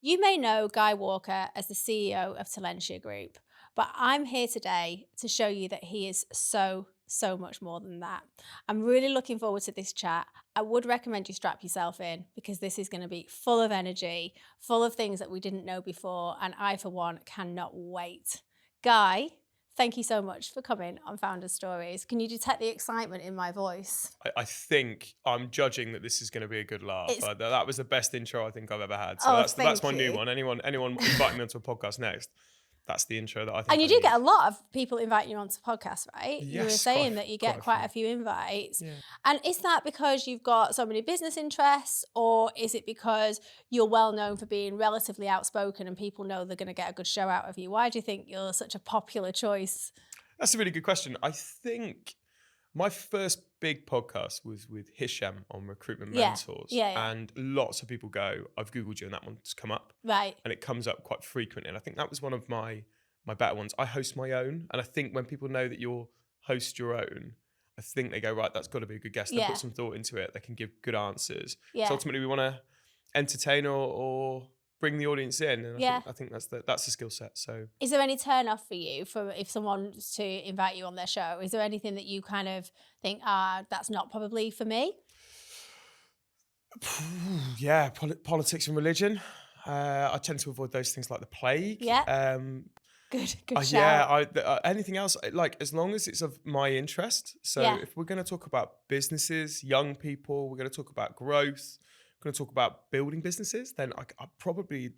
You may know Guy Walker as the CEO of Talentia Group, but I'm here today to show you that he is so much more than that. I'm really looking forward to this chat. I would recommend you strap yourself in because this is going to be full of energy, full of things that we didn't know before, and I, for one, cannot wait. Guy, thank you so much for coming on Founders Stories. Can you detect the excitement in my voice? I think I'm judging that this is going to be a good laugh. That was the best intro I think I've ever had. So that's my new one. Anyone inviting me onto a podcast next, that's the intro that I think. And you do get a lot of people inviting you onto podcasts, right? Yes, you were saying that you get quite a few invites. Yeah. And is that because you've got so many business interests, or is it because you're well known for being relatively outspoken and people know they're going to get a good show out of you? Why do you think you're such a popular choice? That's a really good question. I think my first big podcast was with Hisham on Recruitment Mentors. Yeah. And lots of people go, I've Googled you and that one's come up. Right. And it comes up quite frequently. And I think that was one of my better ones. I host my own. And I think when people know that you'll host your own, I think they go, right, that's got to be a good guest. They put some thought into it. They can give good answers. Yeah. So ultimately we want to entertain or bring the audience in. And I think that's the skill set. So is there any turn off for you for if someone was to invite you on their show? Is there anything that you kind of think, that's not probably for me? Yeah, politics and religion. I tend to avoid those things like the plague. Yeah. Good shout. Yeah, anything else, like as long as it's of my interest. So if we're going to talk about businesses, young people, we're going to talk about growth, going to talk about building businesses, then I probably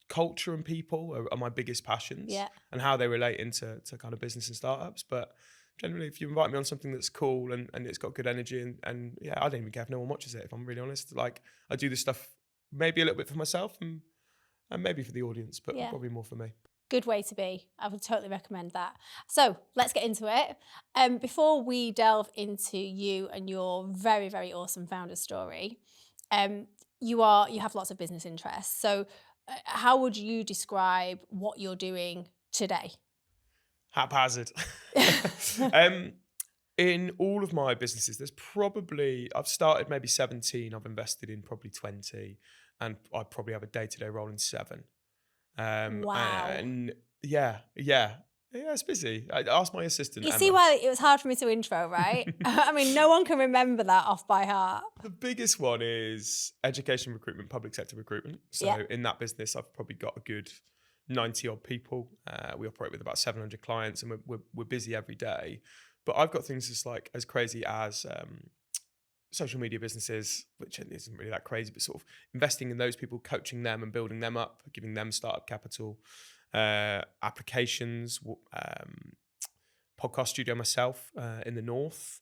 culture and people are my biggest passions, and how they relate into kind of business and startups. But generally, if you invite me on something that's cool and it's got good energy and yeah, I don't even care if no one watches it, if I'm really honest. Like I do this stuff maybe a little bit for myself and maybe for the audience, but probably more for me. Good way to be. I would totally recommend that. So let's get into it. Before we delve into you and your very, very awesome founder story, you have lots of business interests. So how would you describe what you're doing today? Haphazard. In all of my businesses, I've started maybe 17, I've invested in probably 20, and I probably have a day-to-day role in 7. Wow. And yeah, it's busy. I asked my assistant. You see why it was hard for me to intro, right? I mean, no one can remember that off by heart. The biggest one is education recruitment, public sector recruitment. So in that business, I've probably got a good 90 odd people. We operate with about 700 clients, and we're busy every day. But I've got things as crazy as social media businesses, which isn't really that crazy, but sort of investing in those people, coaching them and building them up, giving them startup capital, applications, podcast studio myself in the north,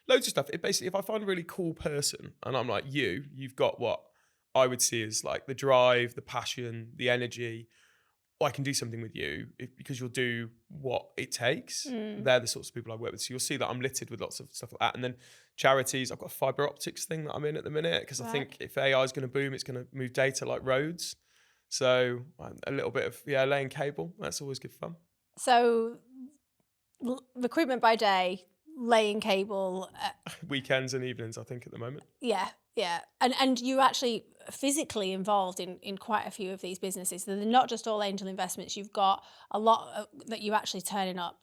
loads of stuff. If I find a really cool person and I'm like, you've got what I would see as like the drive, the passion, the energy, I can do something with you because you'll do what it takes. They're the sorts of people I work with. So you'll see that I'm littered with lots of stuff like that. And then charities, I've got a fiber optics thing that I'm in at the minute because I think if AI is going to boom, it's going to move data like roads. So a little bit of, laying cable. That's always good fun. So recruitment by day, laying cable. Weekends and evenings, I think, at the moment. Yeah. And you're actually physically involved in quite a few of these businesses. They're not just all angel investments. You've got a lot that you're actually turning up.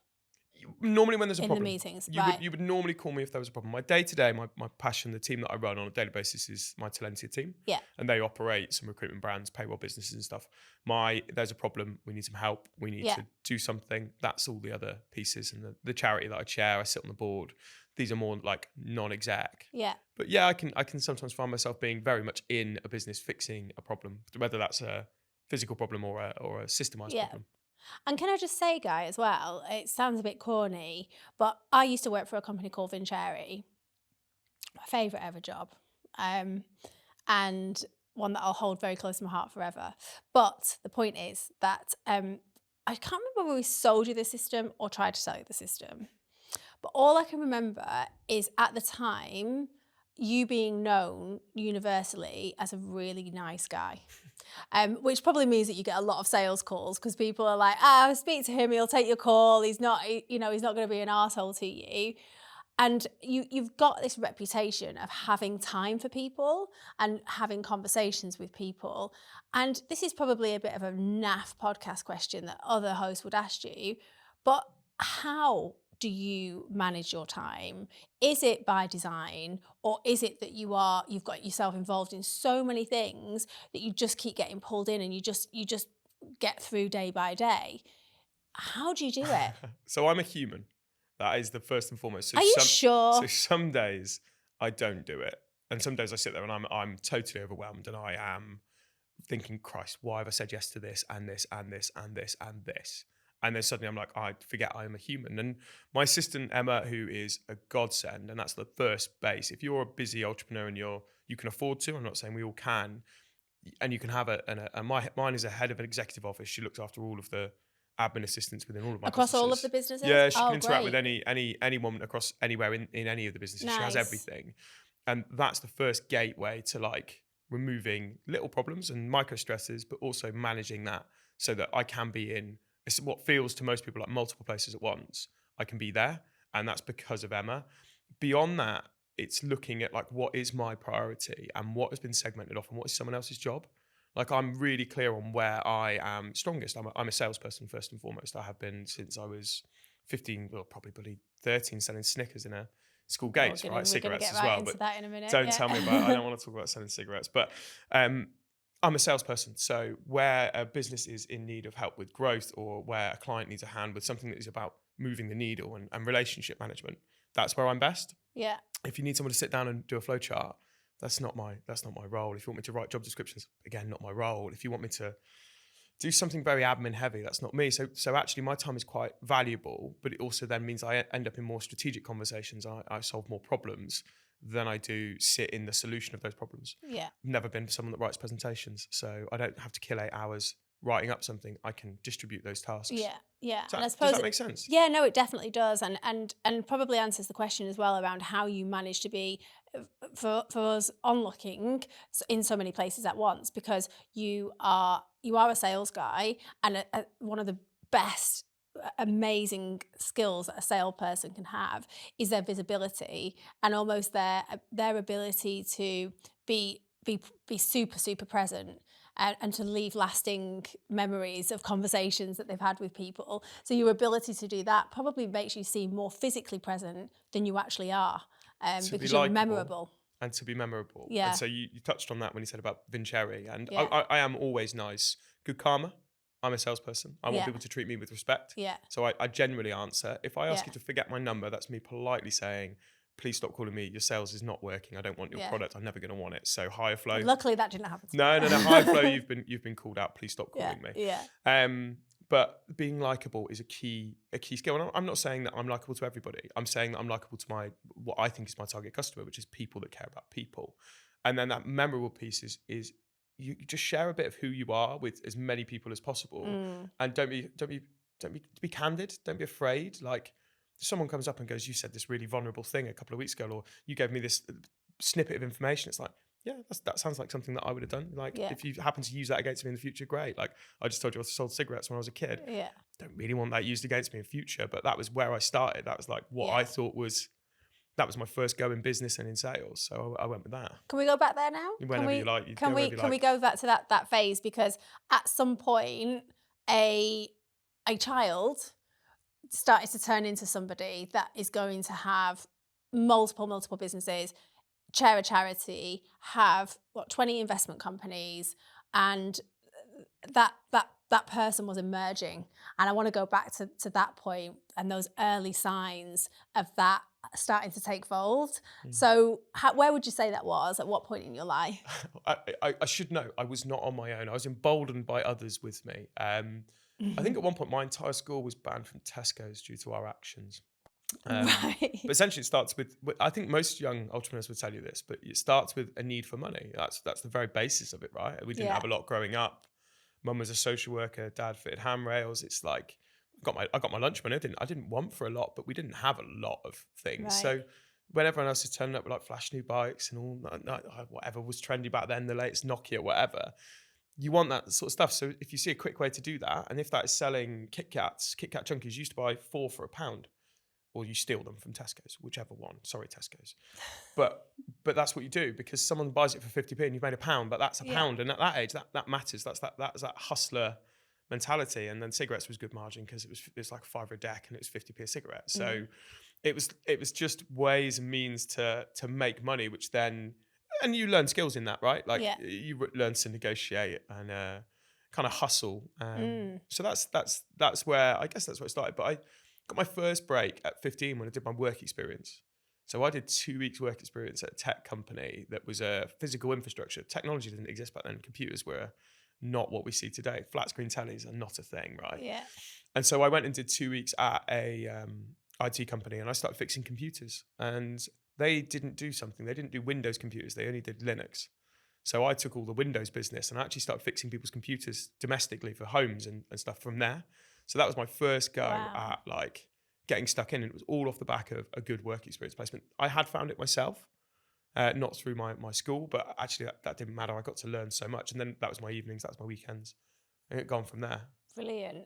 Normally when there's a problem. In the meetings, you would normally call me if there was a problem. My day-to-day, my passion, the team that I run on a daily basis is my Talentia team. Yeah. And they operate some recruitment brands, payroll businesses and stuff. There's a problem, we need some help, we need to do something. That's all the other pieces. And the charity that I chair, I sit on the board. These are more like non-exec. Yeah. But yeah, I can sometimes find myself being very much in a business fixing a problem, whether that's a physical problem or a systemized problem. And can I just say, Guy, as well, it sounds a bit corny, but I used to work for a company called Vincere, my favourite ever job, and one that I'll hold very close to my heart forever. But the point is that I can't remember whether we sold you the system or tried to sell you the system. But all I can remember is at the time, you being known universally as a really nice guy. Which probably means that you get a lot of sales calls because people are like, speak to him, he'll take your call. He's not going to be an arsehole to you. And you've got this reputation of having time for people and having conversations with people. And this is probably a bit of a naff podcast question that other hosts would ask you, but how do you manage your time? Is it by design, or is it that you've got yourself involved in so many things that you just keep getting pulled in and you just get through day by day? How do you do it? So I'm a human. That is the first and foremost. So Are you sure? So some days I don't do it, and some days I sit there and I'm totally overwhelmed, and I am thinking, Christ, why have I said yes to this and this and this and this and this? And then suddenly I'm like, I forget I am a human. And my assistant Emma, who is a godsend, and that's the first base. If you're a busy entrepreneur and you can afford to, I'm not saying we all can, and you can have mine is a head of an executive office. She looks after all of the admin assistants within all of my Across businesses. all of the businesses? Yeah, she can Oh, interact great. with anyone across anywhere in any of the businesses. She has Nice. everything. And that's the first gateway to like removing little problems and micro stresses, but also managing that so that I can be in what feels to most people like multiple places at once. I can be there. And that's because of Emma. Beyond that, it's looking at like, what is my priority and what has been segmented off and what is someone else's job. Like, I'm really clear on where I am strongest. I'm a salesperson first and foremost. I have been since I was 15, well, probably 13, selling Snickers in a school gates, right? Cigarettes as well. But that in a minute. don't tell me about. I don't want to talk about selling cigarettes. But I'm a salesperson. So where a business is in need of help with growth, or where a client needs a hand with something that is about moving the needle and relationship management, that's where I'm best. Yeah. If you need someone to sit down and do a flow chart, that's not my role. If you want me to write job descriptions, again, not my role. If you want me to do something very admin heavy, that's not me. So actually my time is quite valuable, but it also then means I end up in more strategic conversations. I solve more problems than I do sit in the solution of those problems. Yeah. I've never been someone that writes presentations, so I don't have to kill 8 hours writing up something. I can distribute those tasks. Yeah. Yeah. So and I suppose does that make sense? Yeah, no, it definitely does. And probably answers the question as well around how you manage to be, for us onlooking in so many places at once, because you are a sales guy, and one of the best amazing skills that a salesperson can have is their visibility and almost their ability to be super present and to leave lasting memories of conversations that they've had with people. So your ability to do that probably makes you seem more physically present than you actually are, because you're memorable. And to be memorable. Yeah. And so you touched on that when you said about Vincere. And Yeah. I am always nice. Good karma. I'm a salesperson. I want people to treat me with respect. Yeah. So I generally answer. If I ask Yeah. you to forget my number, that's me politely saying, please stop calling me. Your sales is not working. I don't want your product. I'm never going to want it. So higher flow. But luckily that didn't happen to me. No. Higher flow. You've been called out. Please stop calling me. Yeah. But being likable is a key skill. And I'm not saying that I'm likable to everybody. I'm saying that I'm likable to what I think is my target customer, which is people that care about people. And then that memorable piece is you just share a bit of who you are with as many people as possible. And don't be candid. Don't be afraid. Like, if someone comes up and goes, you said this really vulnerable thing a couple of weeks ago, or you gave me this snippet of information. It's like, yeah, that sounds like something that I would have done. Like, if you happen to use that against me in the future, great. Like, I just told you I sold cigarettes when I was a kid. Yeah. Don't really want that used against me in future, but that was where I started. That was like what I thought that was my first go in business and in sales. So I went with that. Can we go back there now? Whenever you like. Can we go back to that phase? Because at some point, a child started to turn into somebody that is going to have multiple businesses, chair a charity, have 20 investment companies, and that person was emerging. And I want to go back to that point and those early signs of that starting to take fold. So where would you say that was? At what point in your life? I should know. I was not on my own. I was emboldened by others with me. I think at one point my entire school was banned from Tesco's due to our actions. Right. But essentially it starts with, I think most young entrepreneurs would tell you this, but it starts with a need for money. That's the very basis of it, right? We didn't have a lot growing up. Mum was a social worker, dad fitted handrails. It's like, I got my lunch money. I didn't want for a lot, but we didn't have a lot of things. Right. So when everyone else is turning up with like flash new bikes and all whatever was trendy back then, the latest Nokia, whatever, you want that sort of stuff. So if you see a quick way to do that, and if that is selling Kit Kat Chunkies, you used to buy 4 for £1. or you steal them from Tesco's, whichever one. Sorry, Tesco's. But that's what you do, because someone buys it for 50p and you've made £1, but that's £1. And at that age, that matters. That's that hustler mentality. And then cigarettes was good margin because it was like £5 a deck and it was 50p a cigarette. So it was just ways and means to make money, which then, and you learn skills in that, right? Like you learn to negotiate and kind of hustle. So that's where, I guess that's where it started. But I got my first break at 15 when I did my work experience. So I did 2 weeks work experience at a tech company that was a physical infrastructure. Technology didn't exist back then. Computers were not what we see today. Flat screen tellies are not a thing, right? Yeah. And so I went and did 2 weeks at a IT company, and I started fixing computers. And they didn't do something. They didn't do Windows computers. They only did Linux. So I took all the Windows business and I actually started fixing people's computers domestically for homes and stuff from there. So that was my first go at like getting stuck in. And it was all off the back of a good work experience placement. I had found it myself, not through my school, but actually that didn't matter. I got to learn so much. And then that was my evenings, that was my weekends. And it gone from there. Brilliant.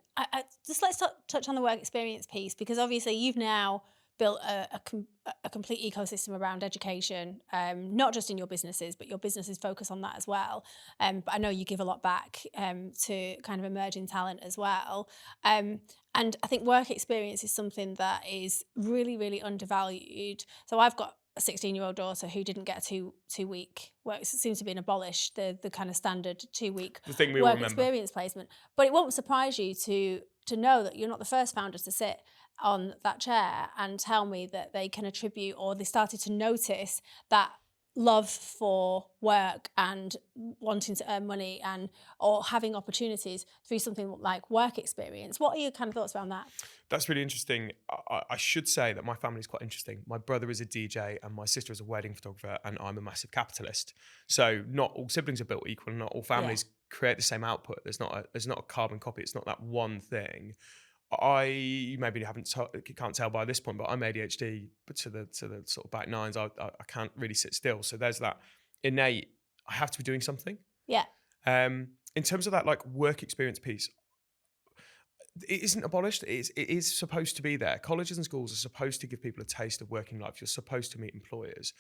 Just let's touch on the work experience piece, because obviously you've now built a complete ecosystem around education, not just in your businesses, but your businesses focus on that as well. But I know you give a lot back to kind of emerging talent as well. And I think work experience is something that is really, really undervalued. So I've got a 16-year-old daughter who didn't get a two-week work. It seems to be abolished, the kind of standard 2-week work experience placement. But it won't surprise you to know that you're not the first founders to sit on that chair and tell me that they can attribute, or they started to notice that love for work and wanting to earn money and or having opportunities through something like work experience. What are your kind of thoughts around that? That's really interesting. I should say that my family is quite interesting. My brother is a DJ and my sister is a wedding photographer, and I'm a massive capitalist. So not all siblings are built equal, and not all families create the same output. There's not a carbon copy. It's not that one thing. You maybe can't tell by this point, but I'm ADHD, but to the sort of back nines. I can't really sit still. So there's that innate, I have to be doing something. Yeah. In terms of that like work experience piece, it isn't abolished. It is supposed to be there. Colleges and schools are supposed to give people a taste of working life. You're supposed to meet employers.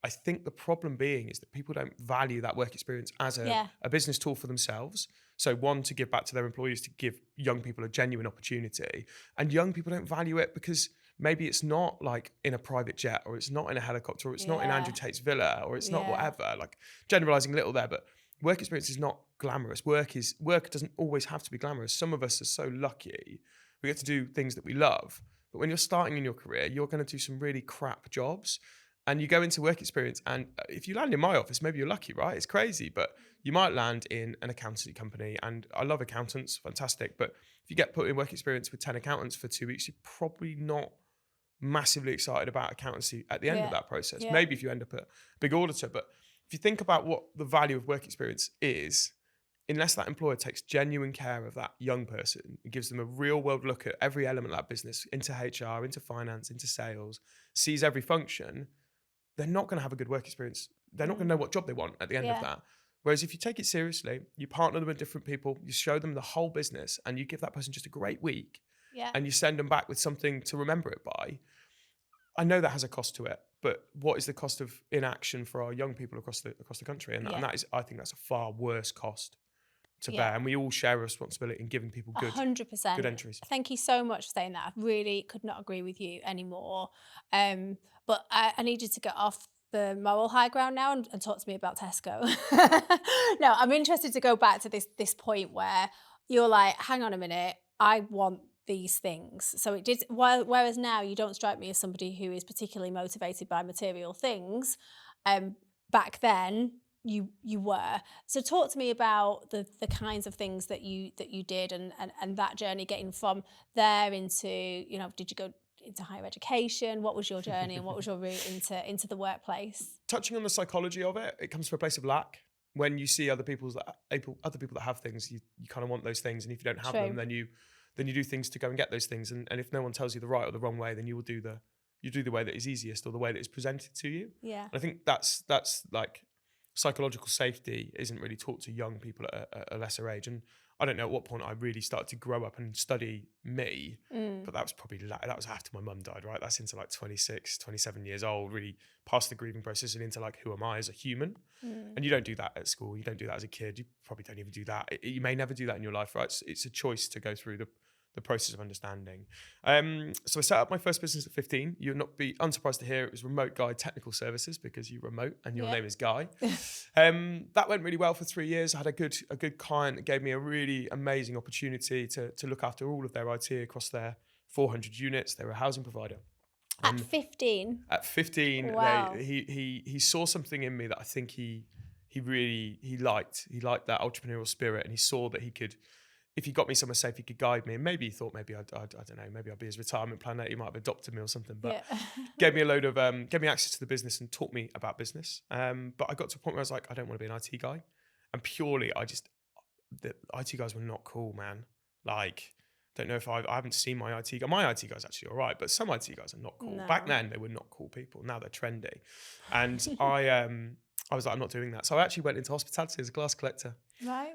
I think the problem being is that people don't value that work experience as a business tool for themselves. So one, to give back to their employees, to give young people a genuine opportunity. And young people don't value it because maybe it's not like in a private jet, or it's not in a helicopter, or it's not in Andrew Tate's villa, or it's not whatever, like generalizing a little there, but work experience is not glamorous. Work doesn't always have to be glamorous. Some of us are so lucky we get to do things that we love. But when you're starting in your career, you're going to do some really crap jobs. And you go into work experience, and if you land in my office, maybe you're lucky, right? It's crazy, but you might land in an accountancy company. And I love accountants, fantastic. But if you get put in work experience with 10 accountants for 2 weeks, you're probably not massively excited about accountancy at the end of that process. Maybe if you end up a big auditor. But if you think about what the value of work experience is, unless that employer takes genuine care of that young person, it gives them a real world look at every element of that business, into HR, into finance, into sales, sees every function, they're not going to have a good work experience. They're not going to know what job they want at the end of that. Whereas if you take it seriously, you partner them with different people, you show them the whole business, and you give that person just a great week, and you send them back with something to remember it by. I know that has a cost to it, but what is the cost of inaction for our young people across the country? And that is, I think that's a far worse cost to bear. And we all share a responsibility in giving people good 100%. Good entries. Thank you so much for saying that. I really could not agree with you anymore. But I need you to get off the moral high ground now and talk to me about Tesco. No, I'm interested to go back to this point where you're like, hang on a minute, I want these things. So it did. Whereas now you don't strike me as somebody who is particularly motivated by material things. Back then you were. So talk to me about the kinds of things that you did and that journey, getting from there into, did you go into higher education? What was your journey and what was your route into the workplace? Touching on the psychology of it, it comes from a place of lack. When you see other people that have things, you kind of want those things, and if you don't have them, then you do things to go and get those things. And if no one tells you the right or the wrong way, then you will do the way that is easiest, or the way that is presented to you. Yeah. And I think that's like psychological safety isn't really taught to young people at a lesser age. And I don't know at what point I really started to grow up and study me, but that was probably, that was after my mum died, right? That's into like 26, 27 years old, really past the grieving process and into like, who am I as a human? And you don't do that at school. You don't do that as a kid. You probably don't even do that. You may never do that in your life, right? It's a choice to go through the process of understanding. So I set up my first business at 15. You'll not be unsurprised to hear it was Remote Guy Technical Services, because you're remote and your name is Guy. That went really well for 3 years. I had a good client that gave me a really amazing opportunity to look after all of their IT across their 400 units. They were a housing provider. At 15? At 15, wow. He saw something in me that I think he liked. He liked that entrepreneurial spirit, and he saw that he could, if he got me somewhere safe, he could guide me. And maybe he thought maybe I don't know, maybe I'd be his retirement plan. He might have adopted me or something. But gave me gave me access to the business and taught me about business. But I got to a point where I was like, I don't want to be an IT guy. And purely, the IT guys were not cool, man. Like, don't know if I haven't seen my IT guy. My IT guy's actually all right, but some IT guys are not cool. No. Back then, they were not cool people. Now they're trendy. And I was like, I'm not doing that. So I actually went into hospitality as a glass collector. Right.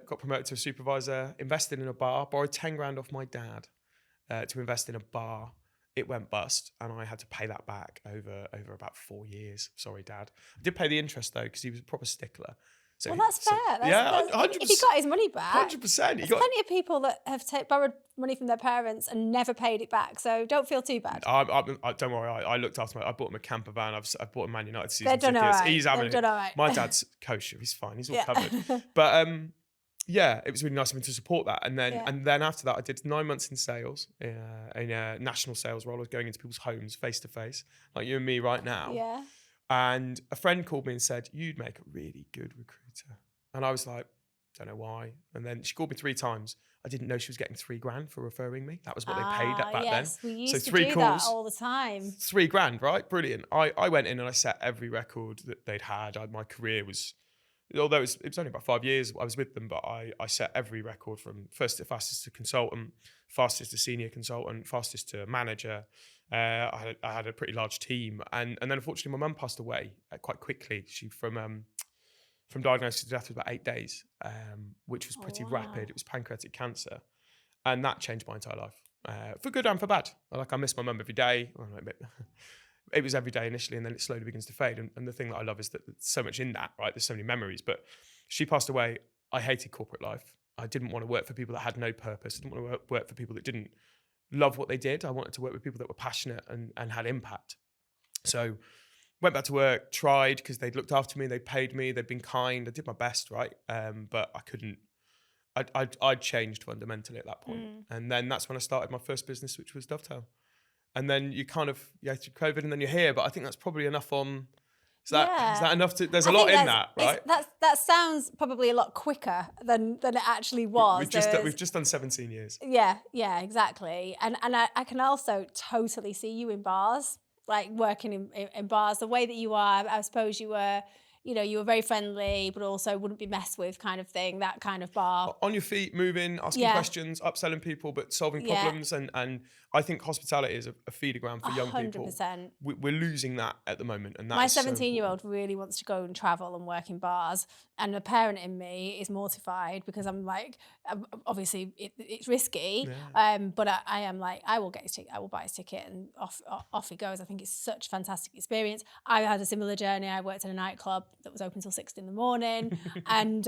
Got promoted to a supervisor, invested in a bar, borrowed 10 grand off my dad to invest in a bar. It went bust, and I had to pay that back over about 4 years. Sorry, Dad. I did pay the interest though, because he was a proper stickler. So, well, that's fair. That's 100%. If he got his money back, 100%. There's plenty of people that have borrowed money from their parents and never paid it back. So don't feel too bad. Don't worry. I looked after him. I bought him a camper van. I've bought him Man United season They're done tickets. all right. He's having They've done all right. My dad's kosher. He's fine. He's all covered. But yeah, it was really nice of him to support that. And then after that, I did 9 months in sales, in a national sales role. I was going into people's homes face to face, like you and me right now. Yeah. And a friend called me and said, "You'd make a really good recruiter." And I was like, don't know why. And then she called me 3 times. I didn't know she was getting 3 grand for referring me. That was what they paid back then. Yes, we used so to 3 do calls, that all the time. 3 grand, right? Brilliant. I went in and I set every record that they'd had. My career was, although it was only about 5 years I was with them, but I set every record from fastest to consultant, fastest to senior consultant, fastest to manager. I had a pretty large team. And then unfortunately my mum passed away quite quickly. She from diagnosis to death was about 8 days, which was pretty rapid. It was pancreatic cancer. And that changed my entire life, for good and for bad. Like, I miss my mum every day. It was every day initially, and then it slowly begins to fade. And the thing that I love is that there's so much in that, right? There's so many memories. But she passed away. I hated corporate life. I didn't want to work for people that had no purpose. I didn't want to work for people that didn't love what they did. I wanted to work with people that were passionate and had impact. So went back to work, tried, because they'd looked after me, they'd paid me, they'd been kind. I did my best, right? But I couldn't. I'd changed fundamentally at that point. And then that's when I started my first business, which was Dovetail. And then you through COVID, and then you're here. But I think that's probably enough on. Is that enough to? There's a lot in that, right? That sounds probably a lot quicker than it actually was. We've just done 17 years. Yeah, exactly. And I can also totally see you in bars. Like working in bars, the way that you are, I suppose you were very friendly, but also wouldn't be messed with, kind of thing, that kind of bar. On your feet, moving, asking questions, upselling people, but solving problems. And I think hospitality is a feeder ground for young people. 100%. We're losing that at the moment. And my 17-year-old really wants to go and travel and work in bars. And the parent in me is mortified, because I'm like, obviously it's risky. Yeah. But I am like, I will get his ticket, I will buy his ticket, and off he goes. I think it's such a fantastic experience. I had a similar journey. I worked in a nightclub that was open till 6 a.m. and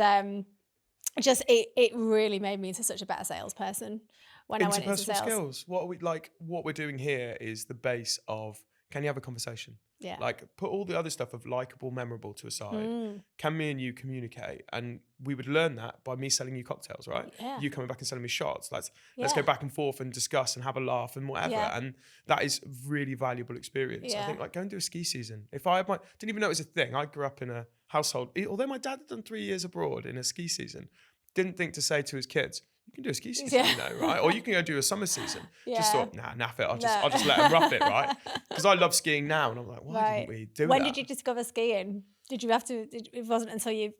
it really made me into such a better salesperson when I went into sales. Skills. What we're doing here is the base of, can you have a conversation? Yeah. Like, put all the other stuff of likable, memorable to a side. Can me and you communicate? And we would learn that by me selling you cocktails, right? Yeah. You coming back and selling me shots. Let's go back and forth and discuss and have a laugh and whatever. Yeah. And that is really valuable experience. Yeah. I think, like, go and do a ski season. If I didn't even know it was a thing. I grew up in a household, although my dad had done 3 years abroad in a ski season, didn't think to say to his kids, you can do a ski season, right? Or you can go do a summer season. Yeah. Just thought, naff it. I'll just let them rough it, right? Because I love skiing now, and I'm like, why didn't we do that? When did you discover skiing? Did you have to? It wasn't until you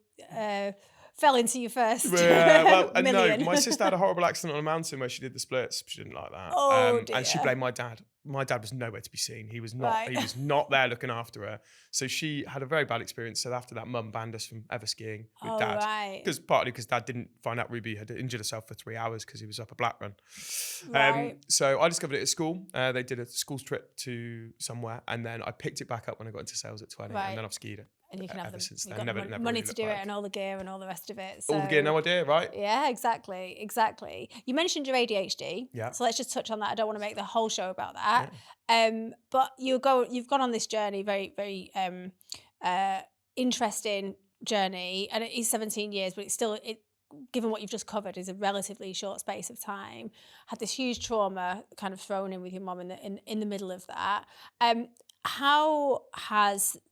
fell into your first million. No, my sister had a horrible accident on a mountain where she did the splits. She didn't like that. Oh, dear. And she blamed my dad. my dad was nowhere to be seen. He was not. Right. He was not there looking after her. So she had a very bad experience. So after that, mum banned us from ever skiing with Oh, dad, right. partly because dad didn't find out Ruby had injured herself for 3 hours because he was up a black run. Right. So I discovered it at school. They did a school trip to somewhere, and then I picked it back up when I got into sales at 20, Right. and then I've skied it. And you can have ever them. since You've then. got Never money really to looked do it back. and all the gear and all the rest of it. All the gear, no idea, right? Yeah, exactly. You mentioned your ADHD. Yeah. So let's just touch on that. I don't want to make the whole show about that. Yeah. But you've gone on this journey, very, very interesting journey, and it is 17 years, but it's still, given what you've just covered, is a relatively short space of time. Had this huge trauma kind of thrown in with your mum in the middle of that. How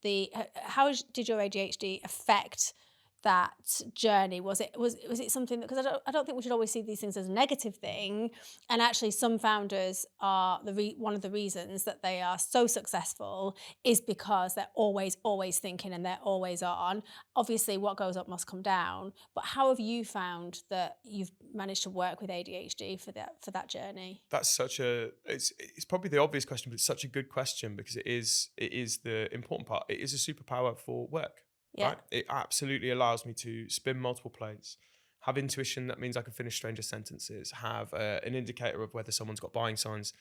did your ADHD affect that journey? Was it something that, because I don't think we should always see these things as a negative thing, and actually some founders are one of the reasons that they are so successful is because they're always thinking and they're always on. Obviously what goes up must come down, but how have you found that you've managed to work with ADHD for that journey? That's it's probably the obvious question, but it's such a good question because it is the important part. It is a superpower for work. Yeah. Right? It absolutely allows me to spin multiple plates, have intuition that means I can finish stranger sentences, have an indicator of whether someone's got buying signs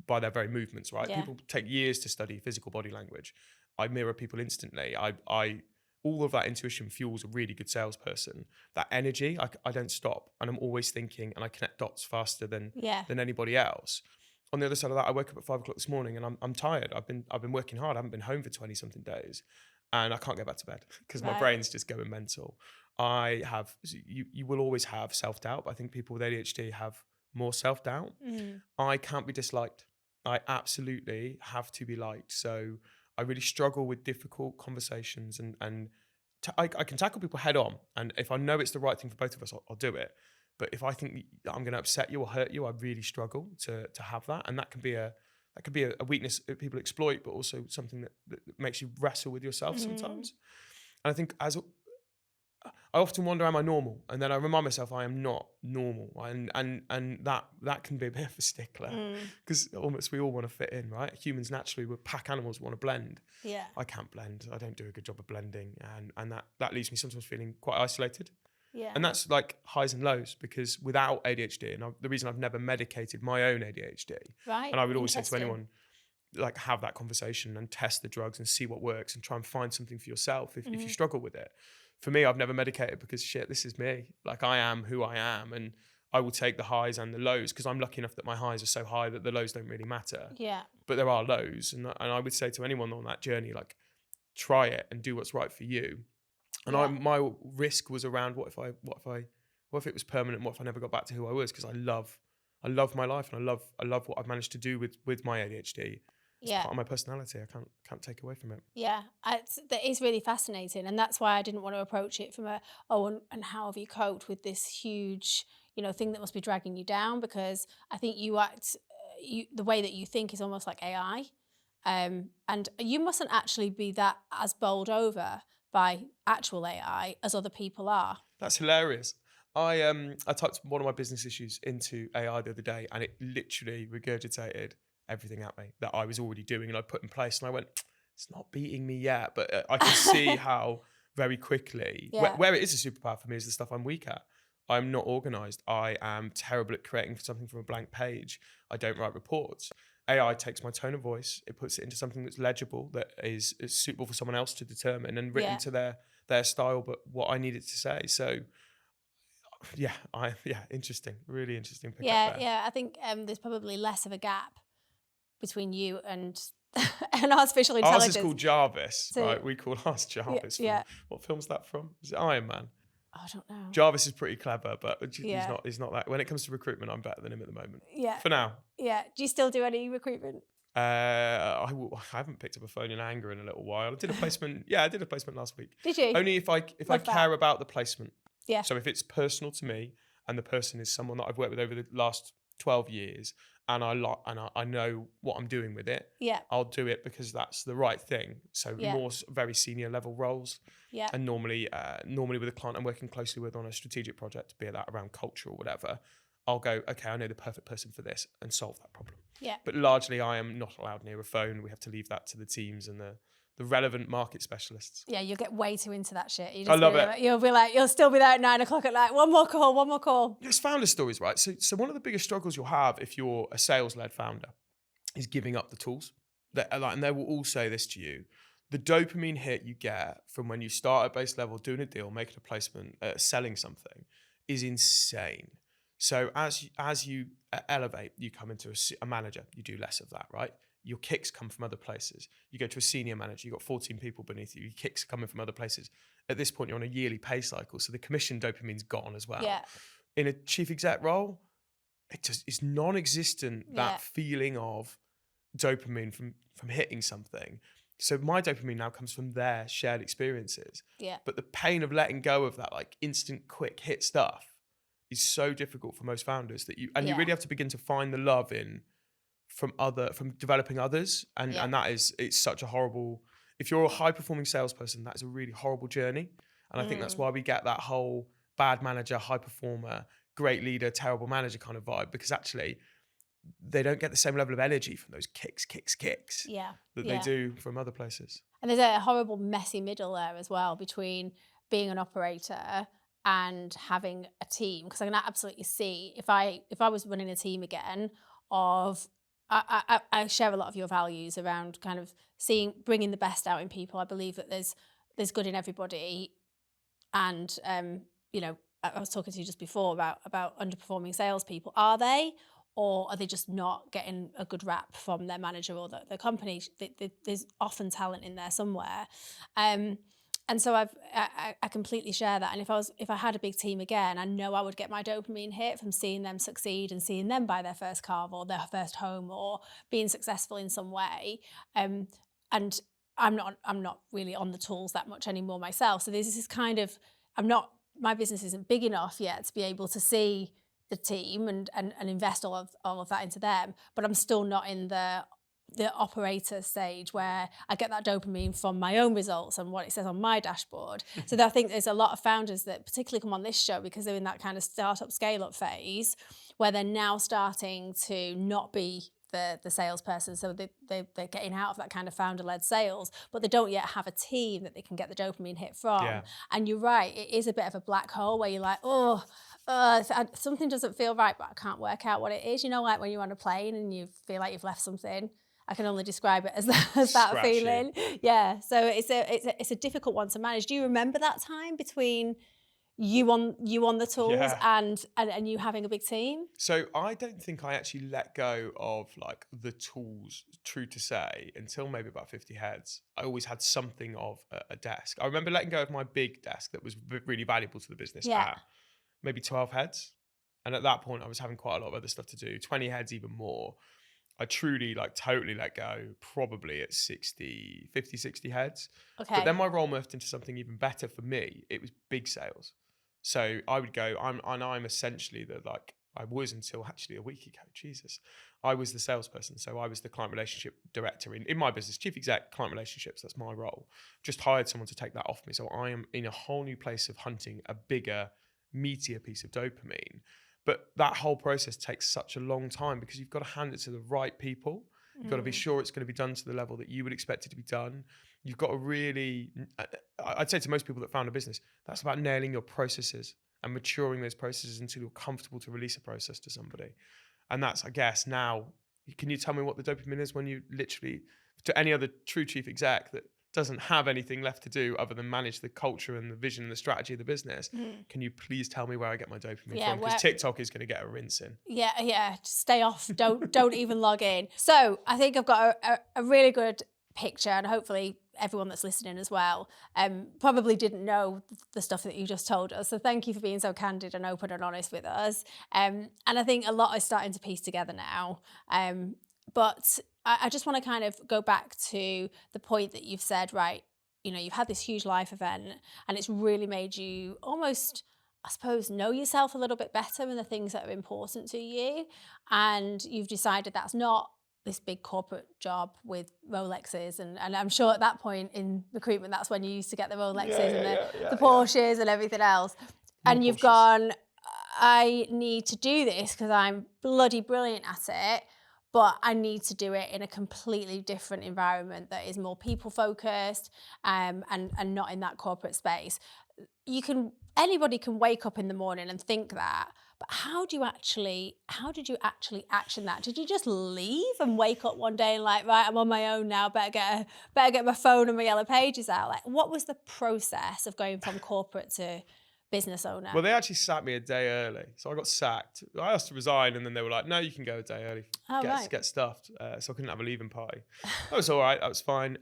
by their very movements, right? Yeah. People take years to study physical body language. I mirror people instantly. All of that intuition fuels a really good salesperson. That energy, I don't stop, and I'm always thinking, and I connect dots faster than anybody else. On the other side of that, I woke up at 5 o'clock this morning and I'm tired. I've been working hard. I haven't been home for 20 something days. And I can't get back to bed because my brain's just going mental. You will always have self-doubt, but I think people with ADHD have more self-doubt. I can't be disliked. I absolutely have to be liked. So I really struggle with difficult conversations and I can tackle people head on. And if I know it's the right thing for both of us, I'll do it. But if I think that I'm going to upset you or hurt you, I really struggle to have that. And that can be a weakness that people exploit, but also something that makes you wrestle with yourself sometimes. And I think I often wonder, am I normal? And then I remind myself I am not normal. And that can be a bit of a stickler because almost we all want to fit in, right? Humans naturally, we're pack animals, want to blend. Yeah. I can't blend. I don't do a good job of blending. And that leaves me sometimes feeling quite isolated. Yeah. And that's like highs and lows because without ADHD, and the reason I've never medicated my own ADHD, right? And I would always say to anyone, like, have that conversation and test the drugs and see what works and try and find something for yourself if you struggle with it. For me, I've never medicated because this is me. Like, I am who I am, and I will take the highs and the lows because I'm lucky enough that my highs are so high that the lows don't really matter. Yeah. But there are lows, and I would say to anyone on that journey, like, try it and do what's right for you. And my risk was around what if it was permanent? What if I never got back to who I was? Because I love my life and I love what I've managed to do with my ADHD. It's part of my personality. I can't take away from it. Yeah, that is really fascinating, and that's why I didn't want to approach it from and how have you coped with this huge thing that must be dragging you down? Because I think the way that you think is almost like AI, and you mustn't actually be that as bowled over by actual AI as other people are. That's hilarious. I typed one of my business issues into AI the other day and it literally regurgitated everything at me that I was already doing and I put in place, and I went, it's not beating me yet, but I can see how very quickly, where it is a superpower for me is the stuff I'm weak at. I'm not organized. I am terrible at creating something from a blank page. I don't write reports. AI takes my tone of voice, it puts it into something that's legible, that is suitable for someone else to determine and written to their style, but what I need it to say. So interesting, really interesting pick up there. Yeah, I think there's probably less of a gap between you and artificial intelligence. Ours is called Jarvis, right? We call ours Jarvis. Yeah. What film's that from? Is it Iron Man? I don't know. Jarvis is pretty clever, but he's not that. When it comes to recruitment, I'm better than him at the moment. Yeah. For now. Yeah. Do you still do any recruitment? I haven't picked up a phone in anger in a little while. I did a placement. I did a placement last week. Did you? Only if I care about the placement. Yeah. So if it's personal to me and the person is someone that I've worked with over the last 12 years and I know what I'm doing with it, I'll do it because that's the right thing. So more very senior level roles. Yeah. And normally with a client I'm working closely with on a strategic project, be that around culture or whatever, I'll go, okay, I know the perfect person for this and solve that problem. Yeah. But largely I am not allowed near a phone. We have to leave that to the teams and the relevant market specialists. Yeah, you'll get way too into that shit. I love it. You'll be like, you'll still be there at 9 o'clock at night. One more call. It's founder stories, right? So one of the biggest struggles you'll have if you're a sales-led founder is giving up the tools. And they will all say this to you. The dopamine hit you get from when you start at base level, doing a deal, making a placement, selling something is insane. So as you elevate, you come into a manager, you do less of that, right? Your kicks come from other places. You go to a senior manager, you've got 14 people beneath you, your kicks are coming from other places. At this point, you're on a yearly pay cycle, so the commission dopamine's gone as well. Yeah. In a chief exec role, it's non-existent, that feeling of dopamine from hitting something. So my dopamine now comes from their shared experiences. Yeah. But the pain of letting go of that, like instant, quick hit stuff, is so difficult for most founders that you really have to begin to find the love from developing others. And that it's such a horrible, if you're a high performing salesperson, that's a really horrible journey. And I think that's why we get that whole bad manager, high performer, great leader, terrible manager kind of vibe, because actually they don't get the same level of energy from those kicks that they do from other places. And there's a horrible messy middle there as well between being an operator and having a team, because I can absolutely see if I was running a team again of I share a lot of your values around kind of bringing the best out in people. I believe that there's good in everybody, and I was talking to you just before about underperforming salespeople. Are they, or are they just not getting a good rap from their manager or the company? There's often talent in there somewhere. And so I completely share that. And if I had a big team again, I know I would get my dopamine hit from seeing them succeed and seeing them buy their first car or their first home or being successful in some way. And I'm not really on the tools that much anymore myself. So this is kind of, my business isn't big enough yet to be able to see the team and invest all of that into them. But I'm still not in the operator stage where I get that dopamine from my own results and what it says on my dashboard. So I think there's a lot of founders that particularly come on this show because they're in that kind of startup scale-up phase where they're now starting to not be the salesperson. So they're getting out of that kind of founder-led sales, but they don't yet have a team that they can get the dopamine hit from. Yeah. And you're right, it is a bit of a black hole where you're like, something doesn't feel right, but I can't work out what it is. You know, like when you're on a plane and you feel like you've left something. I can only describe it as that feeling. Yeah. So it's a difficult one to manage. Do you remember that time between you on the tools and you having a big team? So I don't think I actually let go of like the tools, true to say, until maybe about 50 heads. I always had something of a desk. I remember letting go of my big desk that was really valuable to the business at maybe 12 heads. And at that point I was having quite a lot of other stuff to do, 20 heads even more. I truly totally let go probably at 50, 60 heads. Okay. But then my role morphed into something even better for me. It was big sales. So I would go, I'm essentially I was until actually a week ago, Jesus. I was the salesperson. So I was the client relationship director in my business, chief exec, client relationships. That's my role. Just hired someone to take that off me. So I am in a whole new place of hunting a bigger, meatier piece of dopamine. But that whole process takes such a long time because you've got to hand it to the right people. You've got to be sure it's going to be done to the level that you would expect it to be done. You've got to really, I'd say to most people that found a business, that's about nailing your processes and maturing those processes until you're comfortable to release a process to somebody. And that's, I guess, now, can you tell me what the dopamine is when you literally, to any other true chief exec that doesn't have anything left to do other than manage the culture and the vision and the strategy of the business, can you please tell me where I get my dopamine from? Because TikTok is going to get a rinse in. Yeah. Just stay off. Don't even log in. So I think I've got a really good picture, and hopefully everyone that's listening as well probably didn't know the stuff that you just told us. So thank you for being so candid and open and honest with us. And I think a lot is starting to piece together now. But I just want to kind of go back to the point that you've said, right, you've had this huge life event and it's really made you almost, I suppose, know yourself a little bit better and the things that are important to you. And you've decided that's not this big corporate job with Rolexes. And I'm sure at that point in recruitment, that's when you used to get the Rolexes and the Porsches and everything else. And you've gone, I need to do this because I'm bloody brilliant at it, but I need to do it in a completely different environment that is more people focused, and not in that corporate space. Anybody can wake up in the morning and think that, but how did you actually action that? Did you just leave and wake up one day and like, right, I'm on my own now, better get my phone and my yellow pages out? Like, what was the process of going from corporate to business owner? Well, they actually sacked me a day early. So I got sacked. I asked to resign and then they were like, no, you can go a day early. Get stuffed. So I couldn't have a leaving party. That was all right. That was fine.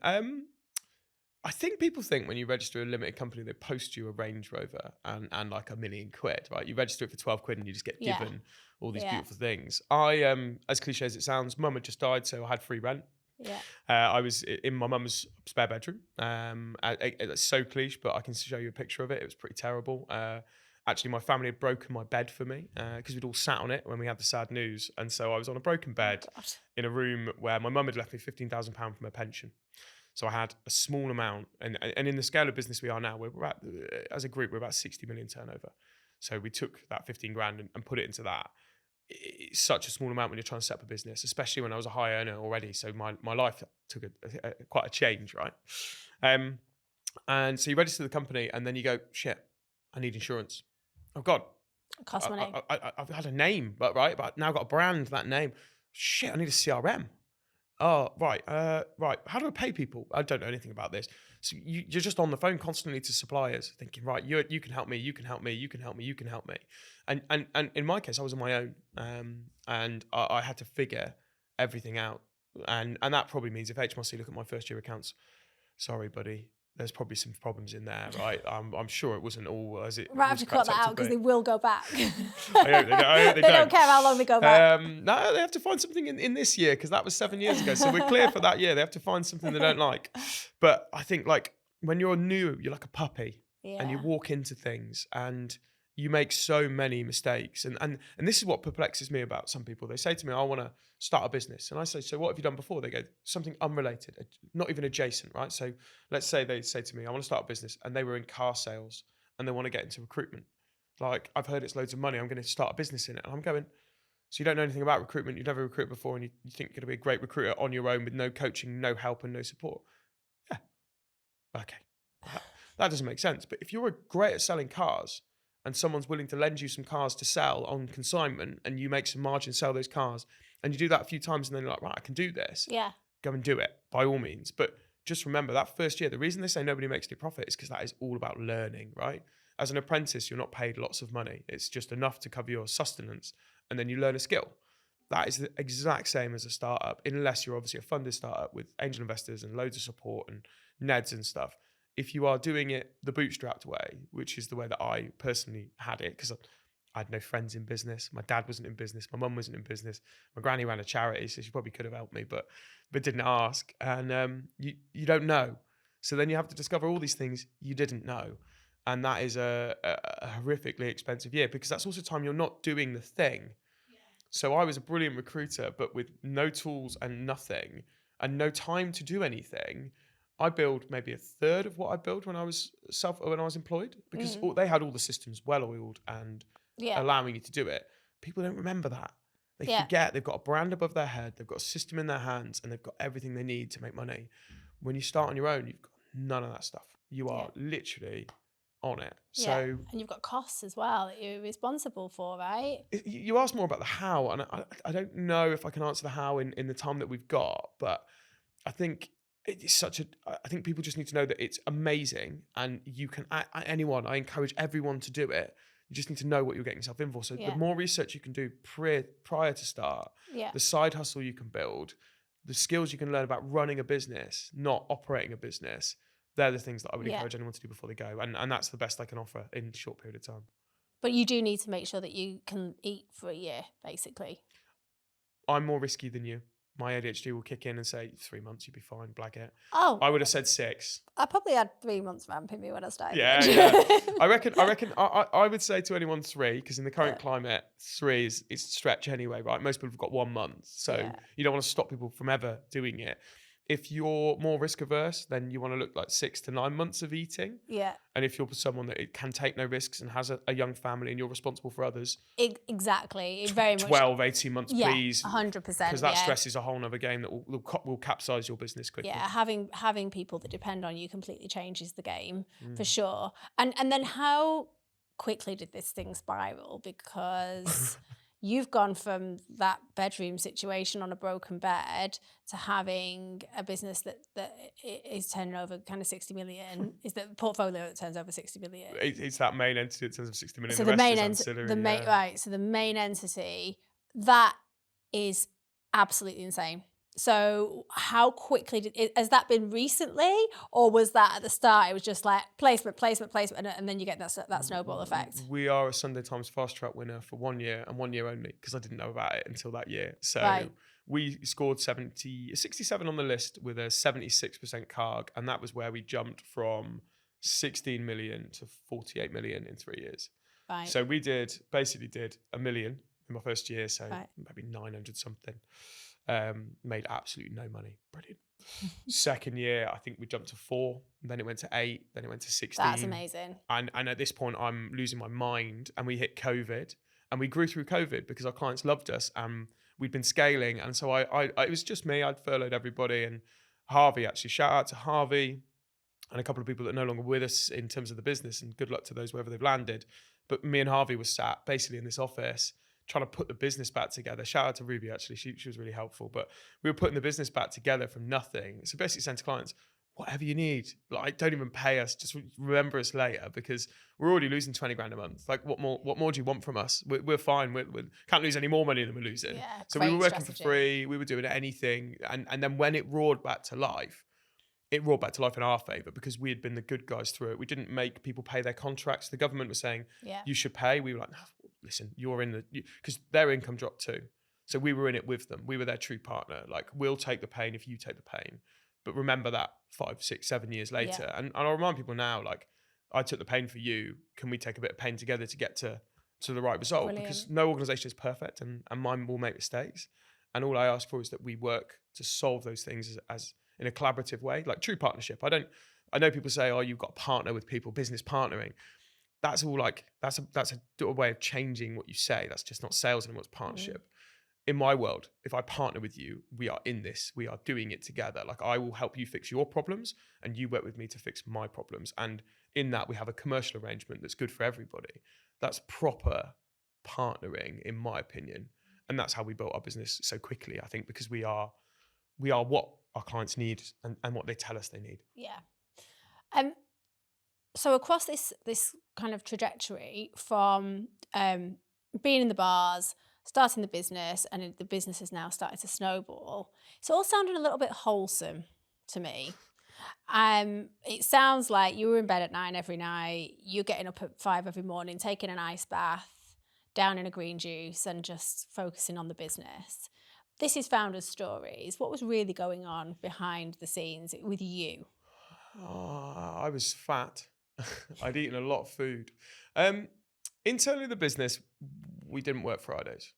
I think people think when you register a limited company, they post you a Range Rover and like £1 million, right? You register it for 12 quid and you just get given all these beautiful things. As cliche as it sounds, mum had just died, so I had free rent. Yeah. I was in my mum's spare bedroom. It's so cliche, but I can show you a picture of it. It was pretty terrible. Actually, my family had broken my bed for me because we'd all sat on it when we had the sad news. And so I was on a broken bed in a room where my mum had left me £15,000 from her pension. So I had a small amount, and in the scale of business we are now, we're at, as a group, we're about 60 million turnover. So we took that 15 grand and put it into that. It's such a small amount when you're trying to set up a business, especially when I was a high earner already. So my life took quite a change, right? And so you register the company and then you go, shit, I need insurance. Oh God. It costs money. I've had a name, but I've now got a brand, that name. Shit, I need a CRM. Oh, right. How do I pay people? I don't know anything about this. So you're just on the phone constantly to suppliers thinking, right, you can help me, you can help me, you can help me, you can help me. And in my case, I was on my own, and I had to figure everything out. And that probably means if HMRC look at my first year accounts, sorry, buddy, there's probably some problems in there, right? I'm sure it wasn't all as it. Right, I have to cut that out because they will go back. I hope they don't care how long they go back. No, they have to find something in this year because that was 7 years ago. So we're clear for that year. They have to find something they don't like. But I think like when you're new, you're like a puppy and you walk into things and you make so many mistakes. And this is what perplexes me about some people. They say to me, I want to start a business. And I say, so what have you done before? They go, something unrelated, not even adjacent, right? So let's say they say to me, I want to start a business, and they were in car sales and they want to get into recruitment. Like, I've heard it's loads of money. I'm going to start a business in it. And I'm going, so you don't know anything about recruitment. You've never recruited before and you think you're going to be a great recruiter on your own with no coaching, no help and no support. Yeah. Okay. That doesn't make sense. But if you're great at selling cars and someone's willing to lend you some cars to sell on consignment and you make some margin, sell those cars, and you do that a few times and then you're like, right, I can do this. Yeah. Go and do it by all means. But just remember that first year, the reason they say nobody makes any profit is because that is all about learning, right? As an apprentice, you're not paid lots of money. It's just enough to cover your sustenance. And then you learn a skill. That is the exact same as a startup, unless you're obviously a funded startup with angel investors and loads of support and NEDs and stuff. If you are doing it the bootstrapped way, which is the way that I personally had it, because I had no friends in business. My dad wasn't in business. My mum wasn't in business. My granny ran a charity, so she probably could have helped me, but didn't ask. And you don't know. So then you have to discover all these things you didn't know. And that is a horrifically expensive year because that's also time you're not doing the thing. Yeah. So I was a brilliant recruiter, but with no tools and nothing and no time to do anything. I built maybe a third of what I built when I was employed because they had all the systems well oiled and allowing you to do it. People don't remember that. They forget they've got a brand above their head, they've got a system in their hands, and they've got everything they need to make money. When you start on your own, you've got none of that stuff. You are literally on it. So and you've got costs as well that you're responsible for, right? You asked more about the how, and I don't know if I can answer the how in the time that we've got, but I think it's I think people just need to know that it's amazing and you can, I encourage everyone to do it. You just need to know what you're getting yourself in for. So the more research you can do prior to start, the side hustle you can build, the skills you can learn about running a business, not operating a business, they're the things that I would encourage anyone to do before they go. And that's the best I can offer in a short period of time. But you do need to make sure that you can eat for a year, basically. I'm more risky than you. My ADHD will kick in and say, 3 months, you'll be fine, blag it. Oh. I would have said 6. I probably had 3 months ramping me when I started. Yeah. I reckon I would say to anyone 3, because in the current climate, 3 is stretch anyway, right? Most people have got 1 month. So you don't want to stop people from ever doing it. If you're more risk averse, then you want to look like 6 to 9 months of eating. Yeah. And if you're someone that it can take no risks and has a young family and you're responsible for others, Exactly. Very much. 12, 18 months, Yeah, please. 100%. Because that stress is a whole nother game that will capsize your business quickly. Yeah, having people that depend on you completely changes the game for sure. And then how quickly did this thing spiral? Because you've gone from that bedroom situation on a broken bed to having a business that is turning over kind of 60 million. Is the portfolio that turns over 60 million? It's that main entity that turns over 60 million. So the main rest is ancillary. right. So the main entity, that is absolutely insane. So how quickly has that been recently, or was that at the start? It was just like placement, and then you get that snowball effect. We are a Sunday Times Fast Track winner for 1 year and 1 year only, because I didn't know about it until that year. So we scored 67 on the list with a 76% CARG, and that was where we jumped from 16 million to 48 million in 3 years. Right. So we basically did a million in my first year, so maybe 900 something. Made absolutely no money. Brilliant. Second year, I think we jumped to 4, then it went to 8, then it went to 16. That's amazing. And at this point, I'm losing my mind, and we hit COVID, and we grew through COVID because our clients loved us, and we'd been scaling. And so I it was just me. I'd furloughed everybody, and Harvey, actually, shout out to Harvey and a couple of people that are no longer with us in terms of the business, and good luck to those wherever they've landed. But me and Harvey was sat basically in this office trying to put the business back together. Shout out to Ruby, actually. She was really helpful. But we were putting the business back together from nothing. So basically saying to clients, whatever you need, like, don't even pay us, just remember us later, because we're already losing 20 grand a month. Like, what more do you want from us? We're fine. We can't lose any more money than we're losing. Yeah, so we were working for free. We were doing anything. And then when it roared back to life, it roared back to life in our favour, because we had been the good guys through it. We didn't make people pay their contracts. The government was saying, you should pay. We were like, no, listen, you're in because their income dropped too. So we were in it with them. We were their true partner. Like, we'll take the pain if you take the pain. But remember that 5, 6, 7 years later. Yeah. And I'll remind people now, like, I took the pain for you. Can we take a bit of pain together to get to the right result? Brilliant. Because no organisation is perfect, and mine will make mistakes. And all I ask for is that we work to solve those things as in a collaborative way, like true partnership. I know people say, oh, you've got to partner with people, business partnering. That's all like, that's a way of changing what you say. That's just not sales anymore, it's partnership. In my world, if I partner with you, we are in this, we are doing it together. Like, I will help you fix your problems and you work with me to fix my problems. And in that, we have a commercial arrangement that's good for everybody. That's proper partnering, in my opinion. And that's how we built our business so quickly, I think, because we are what our clients need and what they tell us they need. Yeah. So across this kind of trajectory from being in the bars, starting the business, and the business has now started to snowball, it's all sounding a little bit wholesome to me. It sounds like you were in bed at 9 every night, you're getting up at 5 every morning, taking an ice bath, down in a green juice, and just focusing on the business. This is founders' stories. What was really going on behind the scenes with you? I was fat. I'd eaten a lot of food. Internally, the business, we didn't work Fridays.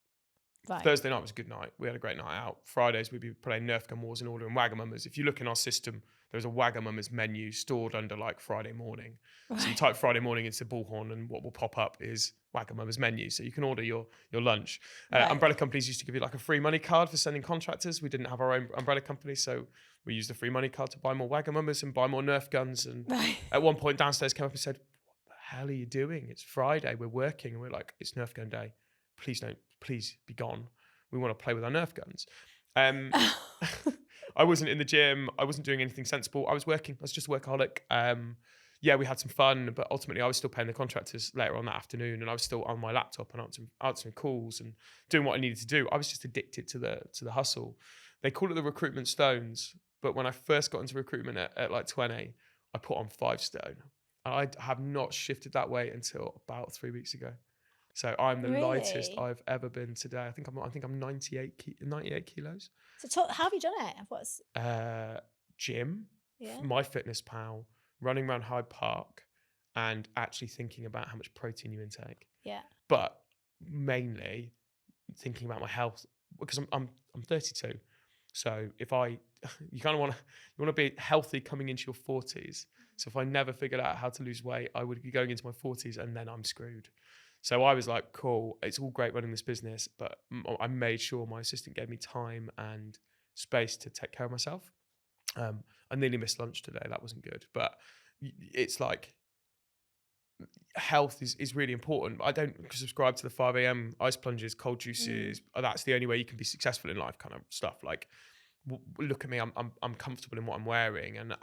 Right. Thursday night was a good night. We had a great night out. Fridays, we'd be playing Nerf gun wars and ordering Wagamamas. If you look in our system, there's a Wagamama's menu stored under like Friday morning. Right. So you type Friday morning into Bullhorn, and what will pop up is Wagamama's menu. So you can order your lunch. Right. Umbrella companies used to give you like a free money card for sending contractors. We didn't have our own umbrella company, so we used the free money card to buy more Wagamamas and buy more Nerf guns. And at one point, downstairs came up and said, "What the hell are you doing? It's Friday. We're working." And we're like, "It's Nerf gun day. Please be gone. We want to play with our Nerf guns." I wasn't in the gym. I wasn't doing anything sensible. I was working. I was just a workaholic. Yeah, we had some fun, but ultimately I was still paying the contractors later on that afternoon, and I was still on my laptop and answering calls and doing what I needed to do. I was just addicted to the hustle. They call it the recruitment stones, but when I first got into recruitment at like 20, I put on 5 stone. I have not shifted that way until about 3 weeks ago. So I'm the lightest I've ever been today. I think I'm 98 kilos. So how have you done it? Gym, MyFitnessPal, running around Hyde Park, and actually thinking about how much protein you intake. Yeah. But mainly thinking about my health, because I'm 32. So you kind of want to be healthy coming into your 40s. So if I never figured out how to lose weight, I would be going into my 40s and then I'm screwed. So I was like, cool, it's all great running this business, but I made sure my assistant gave me time and space to take care of myself. I nearly missed lunch today. That wasn't good. But it's like, health is really important. I don't subscribe to the 5 a.m. ice plunges, cold juices. That's the only way you can be successful in life kind of stuff. Like, look at me, I'm comfortable in what I'm wearing. And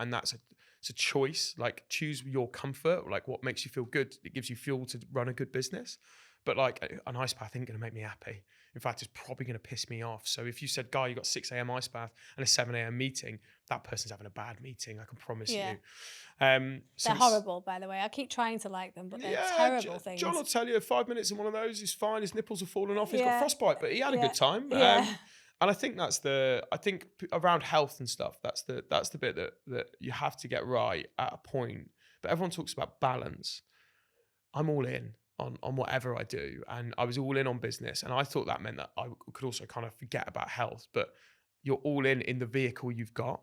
it's a choice. Like, choose your comfort, like what makes you feel good. It gives you fuel to run a good business. But like an ice bath ain't going to make me happy. In fact, it's probably going to piss me off. So if you said, Guy, you got 6 a.m. ice bath and a 7 a.m. meeting, that person's having a bad meeting, I can promise you. They're horrible, by the way. I keep trying to like them, but they're terrible things. John will tell you 5 minutes in one of those is fine. His nipples have fallen off. He's got frostbite, but he had a good time. And I think around health and stuff, that's the bit that you have to get right at a point. But everyone talks about balance. I'm all in on whatever I do. And I was all in on business. And I thought that meant that I could also kind of forget about health. But you're all in the vehicle you've got.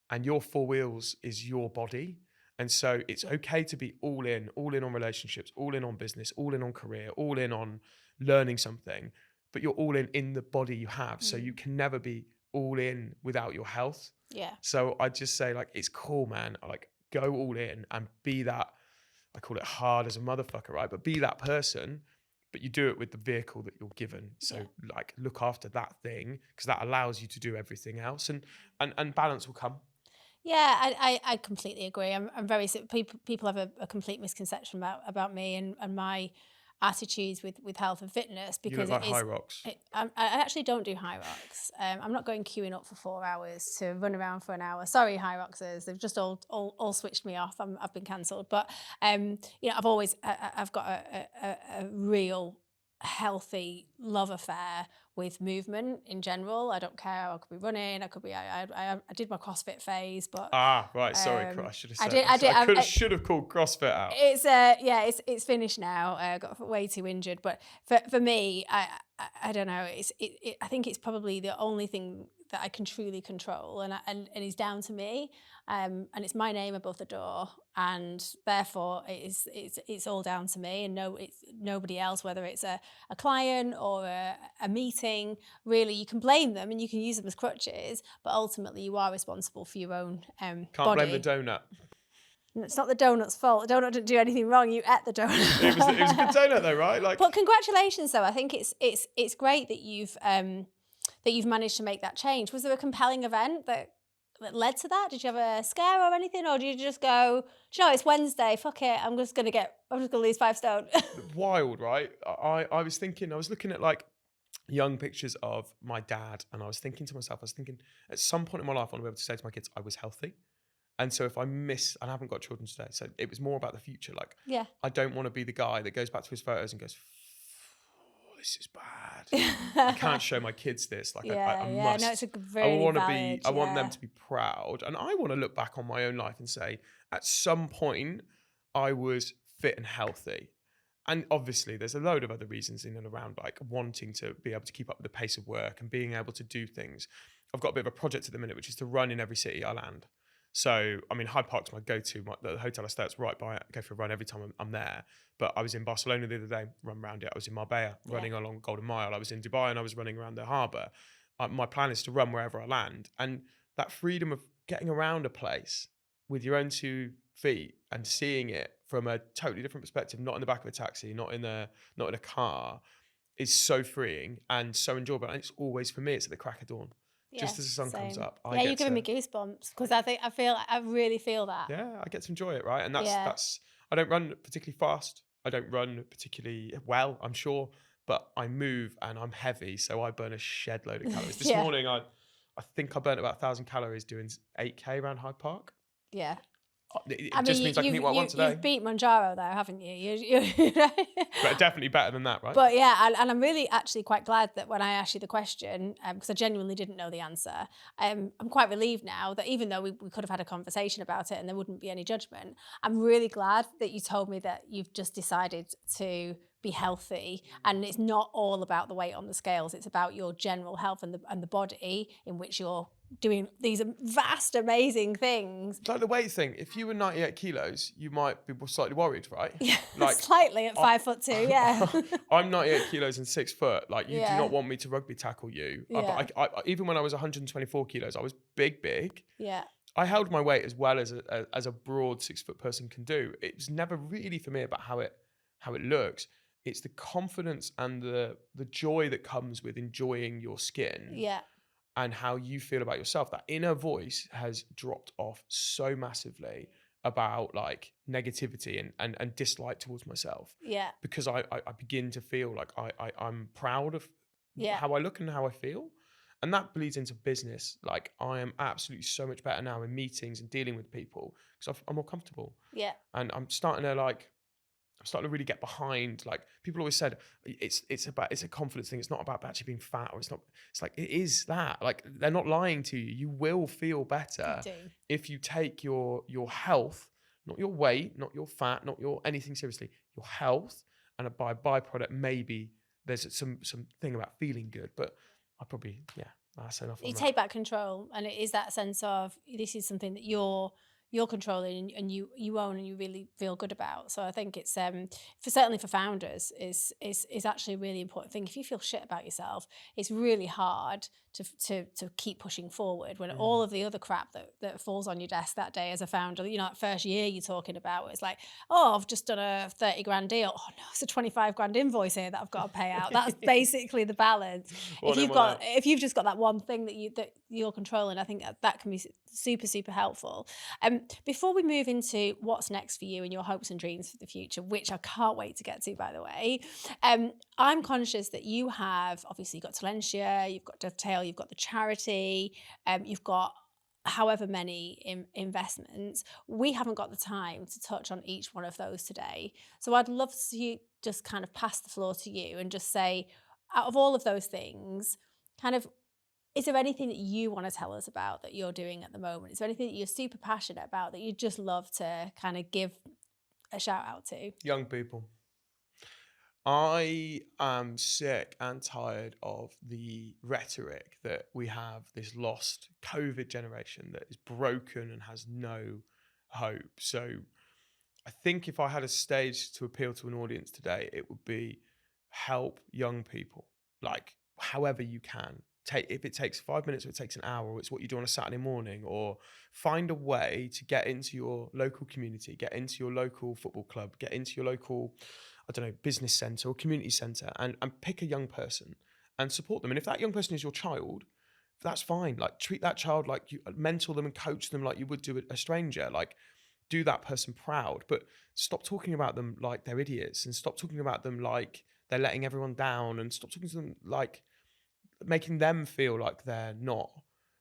And your 4 wheels is your body. And so it's okay to be all in on relationships, all in on business, all in on career, all in on learning something. But you're all in the body you have. So you can never be all in without your health. Yeah. So I just say, like, it's cool, man. Like, go all in and be that. I call it hard as a motherfucker, right? But be that person, but you do it with the vehicle that you're given. So like, look after that thing, because that allows you to do everything else, and balance will come. Yeah, I completely agree. I'm very people have a complete misconception about me and my attitudes with health and fitness, because you look like High Rocks. I actually don't do High Rocks. I'm not going queuing up for 4 hours to run around for an hour. Sorry, High Rocksers, they've just all switched me off. I've been cancelled. But I've got a real healthy love affair with movement in general. I don't care. I could be running. I could be. I did my CrossFit phase, but right. Sorry, I should have said. I should have called CrossFit out. It's finished now. I got way too injured, but for me, I don't know. I think it's probably the only thing that I can truly control, and it's down to me. And it's my name above the door, and therefore it's all down to me, and it's nobody else. Whether it's a client or a meeting, really, you can blame them and you can use them as crutches, but ultimately you are responsible for your own Can't body. blame the donut. It's not the donut's fault. The donut didn't do anything wrong. You ate the donut. It was a good donut though, right? Like, but congratulations, though. I think it's great that you've managed to make that change. Was there a compelling event that led to that? Did you have a scare or anything, or did you just go, do you know, it's Wednesday, fuck it, I'm just gonna lose 5 stone? Wild, right? I was looking at like young pictures of my dad, and I was thinking to myself, at some point in my life I want to be able to say to my kids I was healthy. And so if I haven't got children today, so it was more about the future. Like, I don't want to be the guy that goes back to his photos and goes, this is bad. I can't show my kids this. Like, I must. No, it's a very valid. I want them to be proud, and I want to look back on my own life and say, at some point, I was fit and healthy. And obviously, there's a load of other reasons in and around, like wanting to be able to keep up with the pace of work and being able to do things. I've got a bit of a project at the minute, which is to run in every city I land. So, I mean, Hyde Park's my go-to. The hotel I stay at's right by it. I go for a run every time I'm there. But I was in Barcelona the other day, run around it. I was in Marbella, running along Golden Mile. I was in Dubai and I was running around the harbour. My plan is to run wherever I land. And that freedom of getting around a place with your own 2 feet and seeing it from a totally different perspective, not in the back of a taxi, not in a car, is so freeing and so enjoyable. And it's always, for me, it's at the crack of dawn. Just as the sun comes up, you're giving me goosebumps, because I really feel that. Yeah, I get to enjoy it, right? And that's I don't run particularly fast. I don't run particularly well, I'm sure, but I move and I'm heavy, so I burn a shed load of calories. This morning, I think I burnt about 1,000 calories doing 8K around Hyde Park. Yeah. It just means I can eat what I want today. You've beat Manjaro though, haven't you? But definitely better than that, right? But yeah, and I'm really actually quite glad that when I asked you the question, because I genuinely didn't know the answer, I'm quite relieved now that even though we could have had a conversation about it and there wouldn't be any judgment, I'm really glad that you told me that you've just decided to be healthy, and it's not all about the weight on the scales. It's about your general health and the body in which you're doing these vast, amazing things. Like the weight thing, if you were 98 kilos, you might be slightly worried, right? Yeah, Like slightly at 5'2", yeah. I'm 98 kilos and 6 foot. Like you do Yeah. not want me to rugby tackle you. Yeah. I, even when I was 124 kilos, I was big. Yeah. I held my weight as well as a broad 6 foot person can do. It was never really for me about how it looks. It's the confidence and the joy that comes with enjoying your skin. Yeah. And how you feel about yourself. That inner voice has dropped off so massively about like negativity and dislike towards myself. Yeah. Because I begin to feel like I'm proud of how I look and how I feel. And that bleeds into business. Like I am absolutely so much better now in meetings and dealing with people because I'm more comfortable. Yeah. And I'm starting to really get behind. Like people always said, it's a confidence thing. It's not about actually being fat, or it's like it is that. Like they're not lying to you. You will feel better if you take your health, not your weight, not your fat, not your anything seriously, your health, and by byproduct maybe there's some thing about feeling good. But I probably that's enough. You take back control, and it is that sense of this is something that you're controlling and you own and you really feel good about. So I think it's certainly for founders is actually a really important thing. If you feel shit about yourself, it's really hard to keep pushing forward when all of the other crap that falls on your desk that day as a founder, that first year you're talking about, it's like, oh, I've just done a 30 grand deal. Oh no, it's a 25 grand invoice here that I've got to pay out. That's basically the balance. If you've just got that one thing that you're controlling, I think that can be super, super helpful. Before we move into what's next for you and your hopes and dreams for the future, which I can't wait to get to, by the way, I'm conscious that you have, obviously, you've got Talentia, you've got Dovetail, you've got the charity, you've got however many investments. We haven't got the time to touch on each one of those today. So I'd love to just kind of pass the floor to you and just say, out of all of those things, kind of, is there anything that you want to tell us about that you're doing at the moment? Is there anything that you're super passionate about that you'd just love to kind of give a shout out to? Young people. I am sick and tired of the rhetoric that we have, this lost COVID generation that is broken and has no hope. So I think if I had a stage to appeal to an audience today, it would be help young people, like however you can. If it takes 5 minutes or it takes an hour, or it's what you do on a Saturday morning, or find a way to get into your local community, get into your local football club, get into your local, business centre or community centre, and pick a young person and support them. And if that young person is your child, that's fine. Like treat that child like you mentor them and coach them like you would do a stranger. Like do that person proud, but stop talking about them like they're idiots, and stop talking about them like they're letting everyone down, and stop talking to them like making them feel like they're not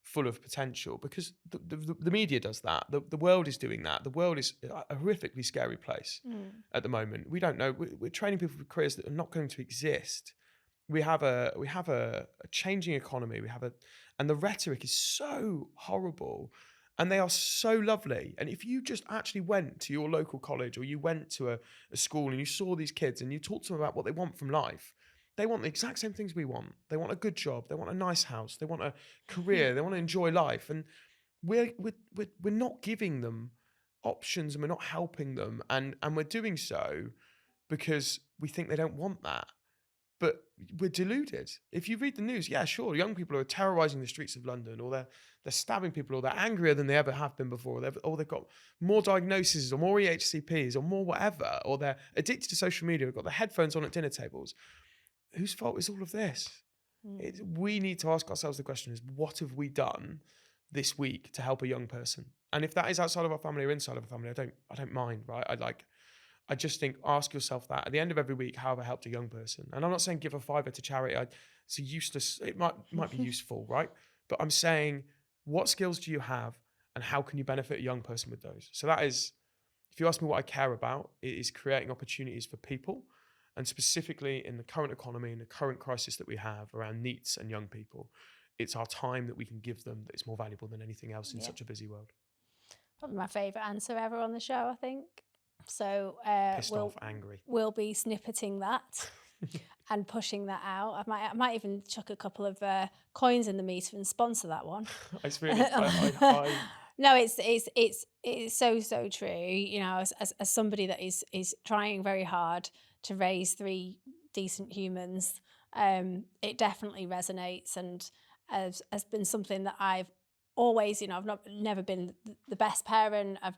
full of potential, because the media does that. The world is doing that. The world is a horrifically scary place at the moment. We don't know. We're training people for careers that are not going to exist. We have a changing economy. And the rhetoric is so horrible, and they are so lovely. And if you just actually went to your local college, or you went to a school and you saw these kids and you talked to them about what they want from life, they want the exact same things we want. They want a good job. They want a nice house. They want a career. They want to enjoy life. And we're not giving them options, and we're not helping them. And we're doing so because we think they don't want that. But we're deluded. If you read the news, yeah, sure, young people are terrorizing the streets of London, or they're stabbing people, or they're angrier than they ever have been before, or they've got more diagnoses, or more EHCPs, or more whatever, or they're addicted to social media, they've got their headphones on at dinner tables. Whose fault is all of this? We need to ask ourselves the question: is what have we done this week to help a young person? And if that is outside of our family or inside of our family, I don't mind, right? I just think, ask yourself that at the end of every week: how have I helped a young person? And I'm not saying give a $5 to charity. It's a useless. It might be useful, right? But I'm saying, what skills do you have, and how can you benefit a young person with those? So that is, if you ask me what I care about, it is creating opportunities for people. And specifically in the current economy and the current crisis that we have around NEETs and young people, it's our time that we can give them that is more valuable than anything else in such a busy world. Probably my favourite answer ever on the show, I think. So pissed off, angry. We'll be snippeting that and pushing that out. I might even chuck a couple of coins in the meter and sponsor that one. It's really, I No, it's so true. You know, as somebody that is trying very hard to raise 3 decent humans, it definitely resonates, and has been something that I've always, you know, never been the best parent. I've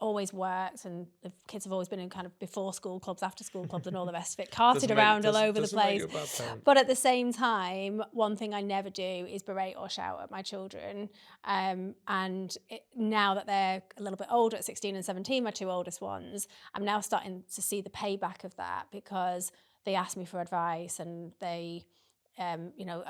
always worked, and the kids have always been in kind of before school clubs, after school clubs, and all the rest of it, carted around all over the place. But at the same time, one thing I never do is berate or shout at my children. Now that they're a little bit older, at 16 and 17, my 2 oldest ones, I'm now starting to see the payback of that, because they ask me for advice, and they, you know,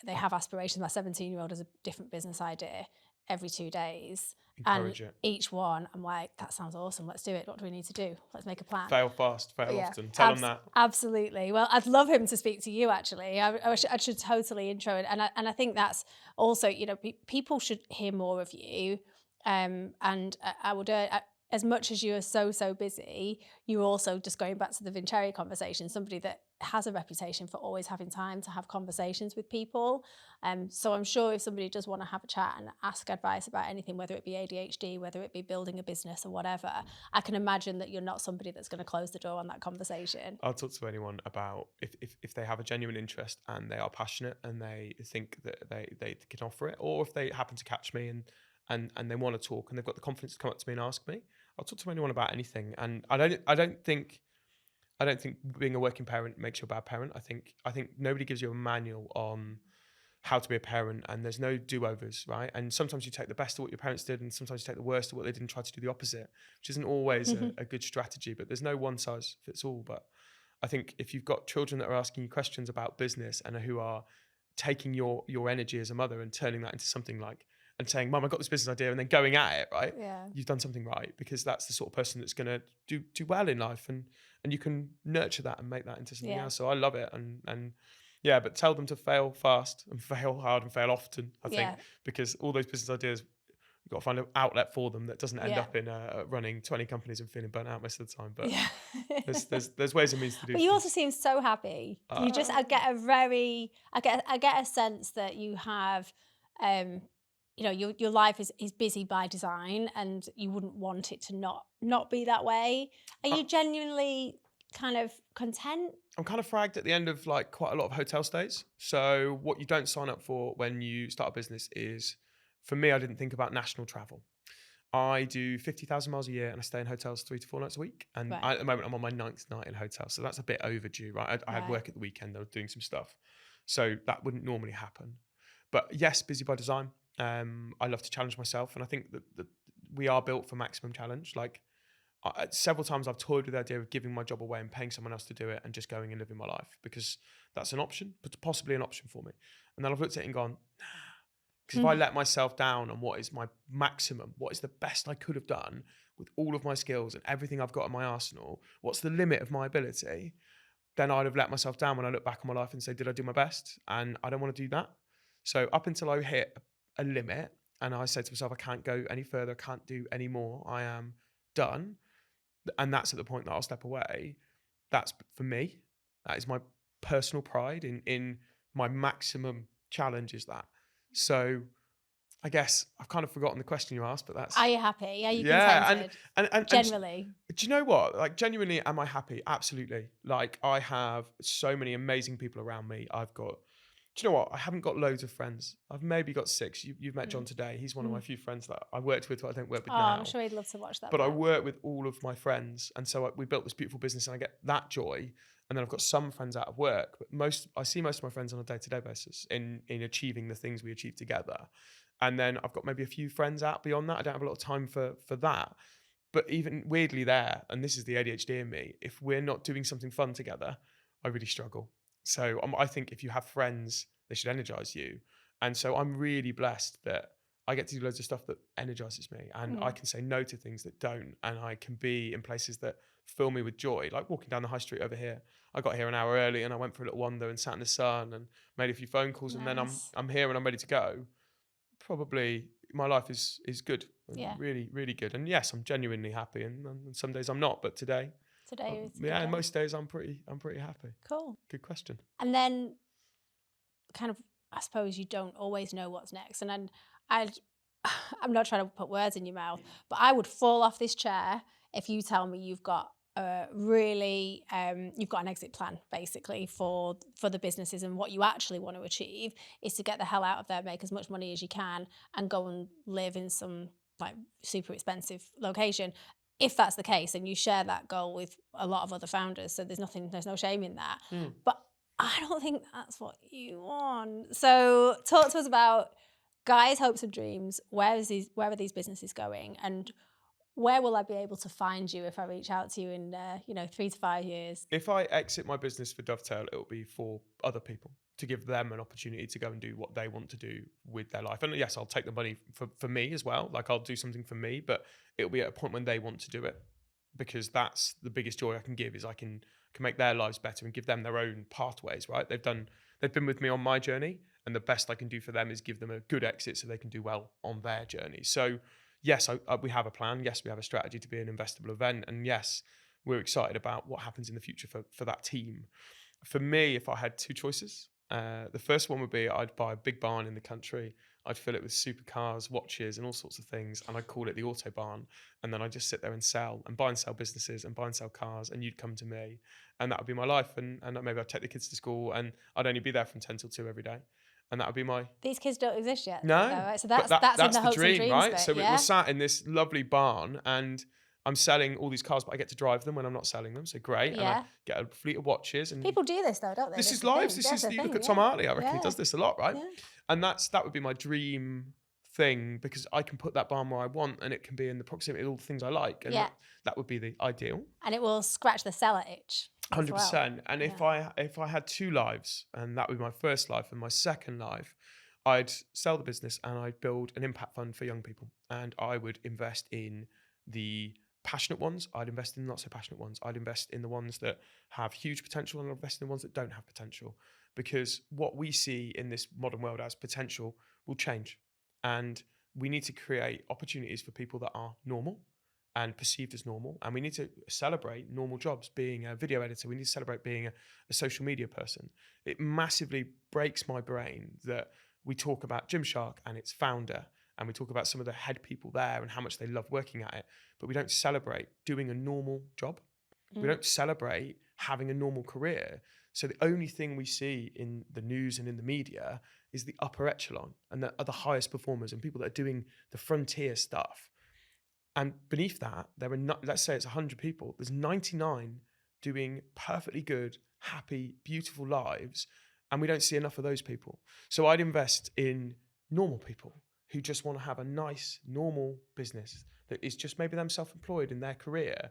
they have aspirations. My 17-year-old has a different business idea every 2 days. encourage it. Each one, I'm like, that sounds awesome. Let's do it. What do we need to do? Let's make a plan. Fail fast, fail often. Tell them that. Absolutely. Well, I'd love him to speak to you, actually. I should totally intro it. And I think that's also, you know, people should hear more of you. And I would, as much as you are so busy, you're also, just going back to the Vincere conversation, somebody that has a reputation for always having time to have conversations with people. So I'm sure if somebody does want to have a chat and ask advice about anything, whether it be ADHD, whether it be building a business or whatever, I can imagine that you're not somebody that's going to close the door on that conversation. I'll talk to anyone about if they have a genuine interest and they are passionate and they think that they can offer it, or if they happen to catch me and they want to talk and they've got the confidence to come up to me and ask me, I'll talk to anyone about anything. And I don't think being a working parent makes you a bad parent. I think nobody gives you a manual on how to be a parent, and there's no do-overs, right? And sometimes you take the best of what your parents did, and sometimes you take the worst of what they did and try to do the opposite, which isn't always a good strategy. But there's no one size fits all. But I think if you've got children that are asking you questions about business and who are taking your energy as a mother and turning that into something like, and saying, Mum, I got this business idea, and then going at it, right? Yeah. You've done something right, because that's the sort of person that's going to do well in life, and you can nurture that and make that into something else. So I love it. And yeah, but tell them to fail fast and fail hard and fail often, I think, because all those business ideas, you've got to find an outlet for them that doesn't end up in running 20 companies and feeling burnt out most of the time. But there's ways and means to do it. But you also seem so happy. You just, I get a sense that you have, you know, your life is busy by design, and you wouldn't want it to not be that way. Are you genuinely kind of content? I'm kind of fragged at the end of like quite a lot of hotel stays. So what you don't sign up for when you start a business is, for me, I didn't think about national travel. I do 50,000 miles a year, and I stay in hotels 3 to 4 nights a week. And at the moment, I'm on my 9th night in hotels. So that's a bit overdue, right? I had work at the weekend. I was doing some stuff. So that wouldn't normally happen. But yes, busy by design. I love to challenge myself. And I think that we are built for maximum challenge. Like several times I've toyed with the idea of giving my job away and paying someone else to do it and just going and living my life, because that's an option, but possibly an option for me. And then I've looked at it and gone, nah. Because if I let myself down on what is my maximum, what is the best I could have done with all of my skills and everything I've got in my arsenal, what's the limit of my ability, then I'd have let myself down when I look back on my life and say, did I do my best? And I don't want to do that. So up until I hit a limit and I said to myself, I can't go any further, I can't do any more, I am done. And that's at the point that I'll step away. That's for me. That is my personal pride in my maximum challenge is that. So I guess I've kind of forgotten the question you asked, but that's... Are you happy? Are you contented? And generally. Do you know what? Like, genuinely, am I happy? Absolutely. Like, I have so many amazing people around me. I've got... Do you know what? I haven't got loads of friends. I've maybe got 6. You've met John today. He's one of my few friends that I worked with, but I don't work with now. I'm sure he'd love to watch that. But I work with all of my friends. And so we built this beautiful business and I get that joy. And then I've got some friends out of work, but I see most of my friends on a day-to-day basis in achieving the things we achieve together. And then I've got maybe a few friends out beyond that. I don't have a lot of time for that. But even weirdly there, and this is the ADHD in me, if we're not doing something fun together, I really struggle. So I think if you have friends, they should energize you. And so I'm really blessed that I get to do loads of stuff that energizes me, and I can say no to things that don't. And I can be in places that fill me with joy, like walking down the high street over here. I got here an hour early and I went for a little wander and sat in the sun and made a few phone calls. And then I'm here and I'm ready to go. Probably my life is good. Yeah. Really, really good. And yes, I'm genuinely happy. And some days I'm not, but today Today is yeah, most days I'm pretty happy. Cool. Good question. And then kind of, I suppose you don't always know what's next. And then I'm not trying to put words in your mouth, but I would fall off this chair if you tell me you've got you've got an exit plan basically for the businesses, and what you actually want to achieve is to get the hell out of there, make as much money as you can, and go and live in some like super expensive location. If that's the case, and you share that goal with a lot of other founders, so there's no shame in that. But I don't think that's what you want. So talk to us about Guy's hopes and dreams. Where are these businesses going, and where will I be able to find you if I reach out to you in 3 to 5 years? If I exit my business for Dovetail, it'll be for other people, to give them an opportunity to go and do what they want to do with their life. And yes, I'll take the money for me as well. Like, I'll do something for me, but it'll be at a point when they want to do it, because that's the biggest joy I can give, is I can make their lives better and give them their own pathways, right? They've been with me on my journey, and the best I can do for them is give them a good exit so they can do well on their journey. So yes, we have a plan. Yes, we have a strategy to be an investable event. And yes, we're excited about what happens in the future for that team. For me, if I had two choices, the first one would be I'd buy a big barn in the country. I'd fill it with supercars, watches, and all sorts of things. And I'd call it the Auto Barn. And then I'd just sit there and buy and sell businesses and buy and sell cars. And you'd come to me. And that would be my life. And maybe I'd take the kids to school, and I'd only be there from 10 till 2 every day. And that would be my... These kids don't exist yet. No. Though, right? So that's in the hopes dream, and dreams right? bit, So yeah? we're sat in this lovely barn, and I'm selling all these cars, but I get to drive them when I'm not selling them. So great. Yeah. And I get a fleet of watches. And people do this though, don't they? This is lives. You look at Tom Hartley, I reckon he does this a lot, right? Yeah. And that would be my dream thing, because I can put that barn where I want, and it can be in the proximity of all the things I like. And that would be the ideal. And it will scratch the seller itch. 100%. Well. And if I had two lives, and that would be my first life, and my second life, I'd sell the business and I'd build an impact fund for young people. And I would invest in the passionate ones. I'd invest in the not so passionate ones. I'd invest in the ones that have huge potential, and I'd invest in the ones that don't have potential. Because what we see in this modern world as potential will change. And we need to create opportunities for people that are normal and perceived as normal. And we need to celebrate normal jobs. Being a video editor, we need to celebrate being a social media person. It massively breaks my brain that we talk about Gymshark and its founder, and we talk about some of the head people there and how much they love working at it, but we don't celebrate doing a normal job. We don't celebrate having a normal career. So the only thing we see in the news and in the media is the upper echelon and the highest performers and people that are doing the frontier stuff. And beneath that, there are let's say it's 100 people. There's 99 doing perfectly good, happy, beautiful lives. And we don't see enough of those people. So I'd invest in normal people who just want to have a nice, normal business that is just maybe them self-employed in their career,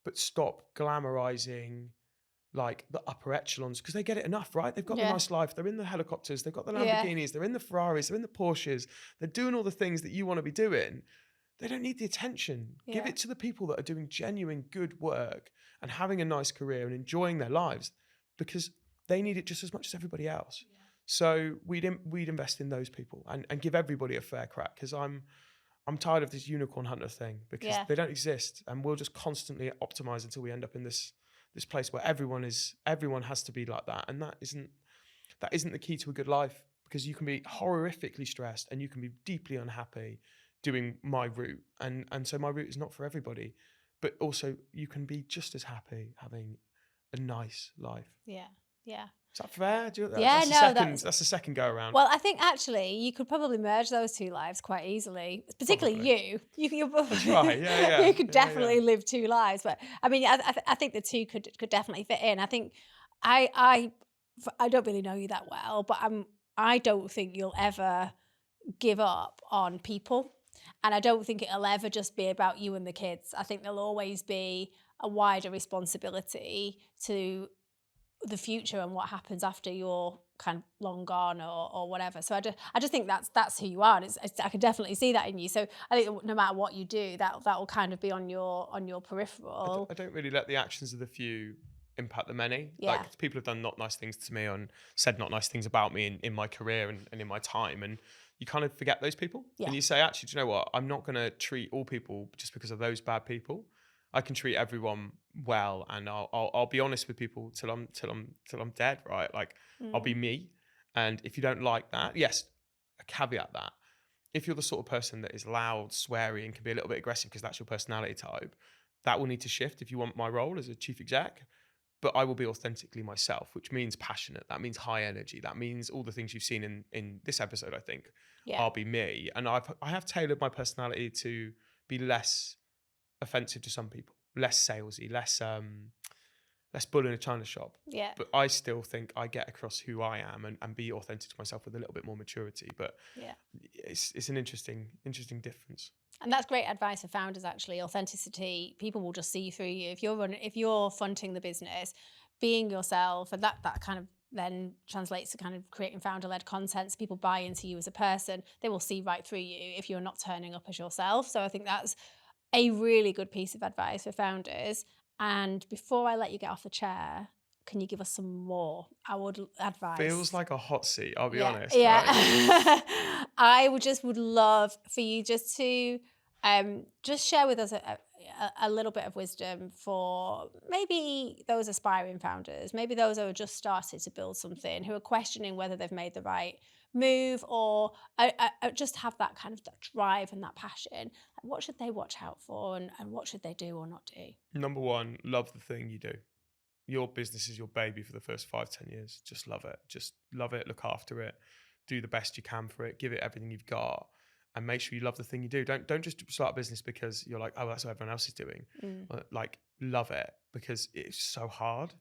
but stop glamorizing like the upper echelons, because they get it enough, right? They've got the nice life. They're in the helicopters. They've got the Lamborghinis. They're in the Ferraris. They're in the Porsches. They're doing all the things that you want to be doing. They don't need the attention. Give it to the people that are doing genuine good work and having a nice career and enjoying their lives, because they need it just as much as everybody else. Yeah. So we'd invest in those people and give everybody a fair crack, because I'm tired of this unicorn hunter thing, because they don't exist, and we'll just constantly optimize until we end up in this place where everyone has to be like that, and that isn't the key to a good life, because you can be horrifically stressed and you can be deeply unhappy doing my route, and so my route is not for everybody, but also you can be just as happy having a nice life. Yeah. Is that fair? That's the second go around. Well, I think actually you could probably merge those two lives quite easily, particularly you. You're That's right. Yeah. You could definitely live two lives, but I mean, I think the two could definitely fit in. I think I don't really know you that well, but I don't think you'll ever give up on people, and I don't think it'll ever just be about you and the kids. I think there'll always be a wider responsibility to the future and what happens after you're kind of long gone or whatever. So I just think that's who you are, and I can definitely see that in you. So I think no matter what you do, that will kind of be on your peripheral. I don't really let the actions of the few impact the many. Yeah. Like, people have done not nice things to me and said not nice things about me in my career and in my time, and you kind of forget those people. And you say, actually, do you know what? I'm not going to treat all people just because of those bad people. I can treat everyone well, and I'll be honest with people till I'm dead, right? Like I'll be me, and if you don't like that, yes, a caveat that if you're the sort of person that is loud, sweary, and can be a little bit aggressive because that's your personality type, that will need to shift if you want my role as a chief exec. But I will be authentically myself, which means passionate. That means high energy. That means all the things you've seen in this episode, I think. Yeah. I'll be me. And I have tailored my personality to be less offensive to some people, less salesy, less bull in a china shop. Yeah. But I still think I get across who I am and be authentic to myself with a little bit more maturity. But yeah, it's an interesting difference. And that's great advice for founders, actually. Authenticity, people will just see through you. If you're fronting the business, being yourself, and that kind of then translates to kind of creating founder-led content, so people buy into you as a person, they will see right through you if you're not turning up as yourself. So I think that's a really good piece of advice for founders. And before I let you get off the chair, can you give us some more advice? Feels like a hot seat, I'll be honest. Yeah. Right? I would love for you just to just share with us a little bit of wisdom for maybe those aspiring founders, maybe those who are just started to build something, who are questioning whether they've made the right move, or just have that kind of that drive and that passion. What should they watch out for, and what should they do or not do? Number one, love the thing you do. Your business is your baby for the first 5-10 years. Just love it. Just love it. Look after it. Do the best you can for it. Give it everything you've got, and make sure you love the thing you do. Don't just start a business because you're like, oh, that's what everyone else is doing. Like, love it, because it's so hard.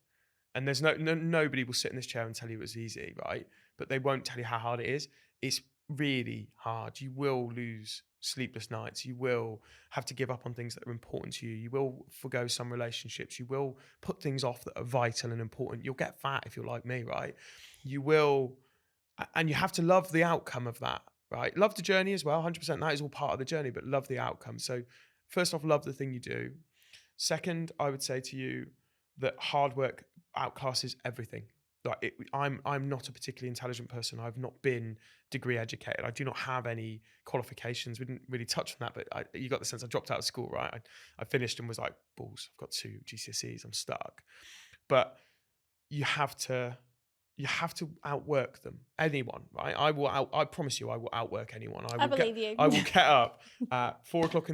And there's nobody will sit in this chair and tell you it's easy, right? But they won't tell you how hard it is. It's really hard. You will lose sleepless nights. You will have to give up on things that are important to you. You will forgo some relationships. You will put things off that are vital and important. You'll get fat if you're like me, right? You will, and you have to love the outcome of that, right? Love the journey as well, 100%. That is all part of the journey, but love the outcome. So first off, love the thing you do. Second, I would say to you that hard work outclasses everything. Like I'm not a particularly intelligent person. I've not been degree educated. I do not have any qualifications. We didn't really touch on that, but you got the sense I dropped out of school, right? I finished and was like, balls, I've got 2 GCSEs, I'm stuck. But you have to outwork them. Anyone, right? I promise you, I will outwork anyone. I believe you. I will get up at 4 o'clock.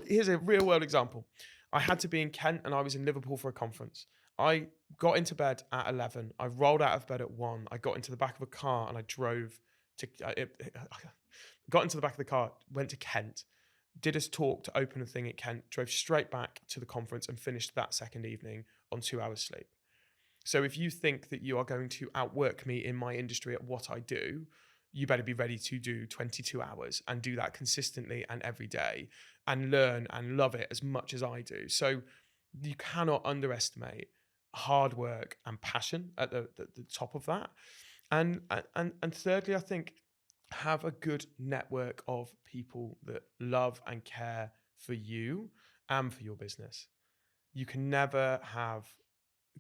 Here's a real world example. I had to be in Kent and I was in Liverpool for a conference. I got into bed at 11. I rolled out of bed at 1. I got into the back of a car and I drove to, got into the back of the car, went to Kent, did a talk to open a thing at Kent, drove straight back to the conference and finished that second evening on 2 hours sleep. So if you think that you are going to outwork me in my industry at what I do, you better be ready to do 22 hours and do that consistently and every day and learn and love it as much as I do. So you cannot underestimate hard work and passion at the top of that. And thirdly, I think have a good network of people that love and care for you and for your business. You can never have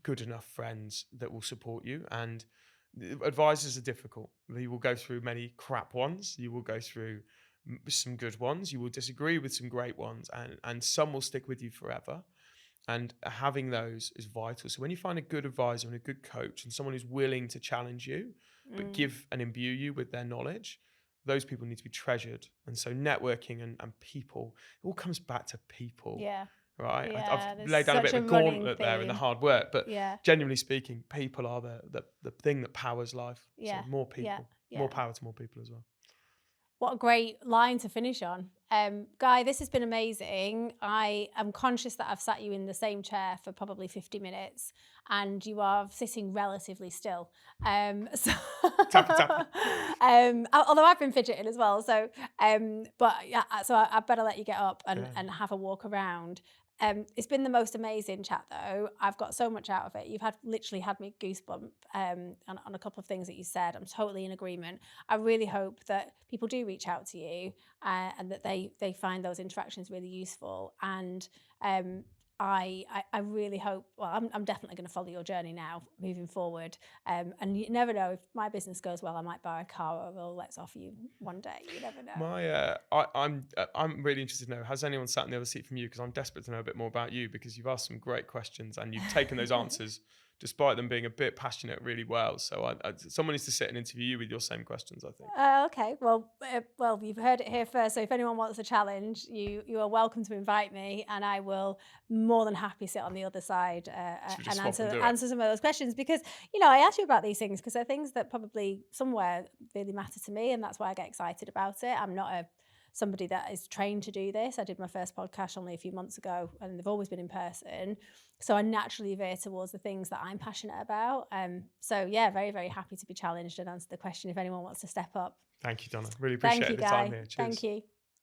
good enough friends that will support you, and advisors are difficult. You will go through many crap ones. You will go through some good ones. You will disagree with some great ones, and some will stick with you forever. And having those is vital. So when you find a good advisor and a good coach and someone who's willing to challenge you, but give and imbue you with their knowledge, those people need to be treasured. And so networking and people, it all comes back to people. Yeah. Right? Yeah, I've laid down a bit of a gauntlet there in the hard work, but genuinely speaking, people are the thing that powers life. Yeah. So more people, more power to more people as well. What a great line to finish on. Guy, this has been amazing. I am conscious that I've sat you in the same chair for probably 50 minutes and you are sitting relatively still. So although I've been fidgeting as well. So, but yeah, so I better let you get up and have a walk around. It's been the most amazing chat though. I've got so much out of it. You've literally had me goosebump on a couple of things that you said. I'm totally in agreement. I really hope that people do reach out to you and that they find those interactions really useful. And I really hope, well, I'm definitely going to follow your journey now moving forward. And you never know, if my business goes well, I might buy a car or a Let's Offer You one day. You never know. I'm really interested to know, has anyone sat in the other seat from you? Because I'm desperate to know a bit more about you, because you've asked some great questions and you've taken those answers, despite them being a bit passionate, really well. So someone needs to sit and interview you with your same questions, I think. Okay. Well, you've heard it here first. So if anyone wants a challenge, you are welcome to invite me, and I will more than happy sit on the other side and answer some of those questions. Because, I ask you about these things because they're things that probably somewhere really matter to me, and that's why I get excited about it. I'm not somebody that is trained to do this. I did my first podcast only a few months ago, and they've always been in person. So I naturally veer towards the things that I'm passionate about. So yeah, very, very happy to be challenged and answer the question if anyone wants to step up. Thank you, Donna. Really appreciate the time here. Cheers. Thank you.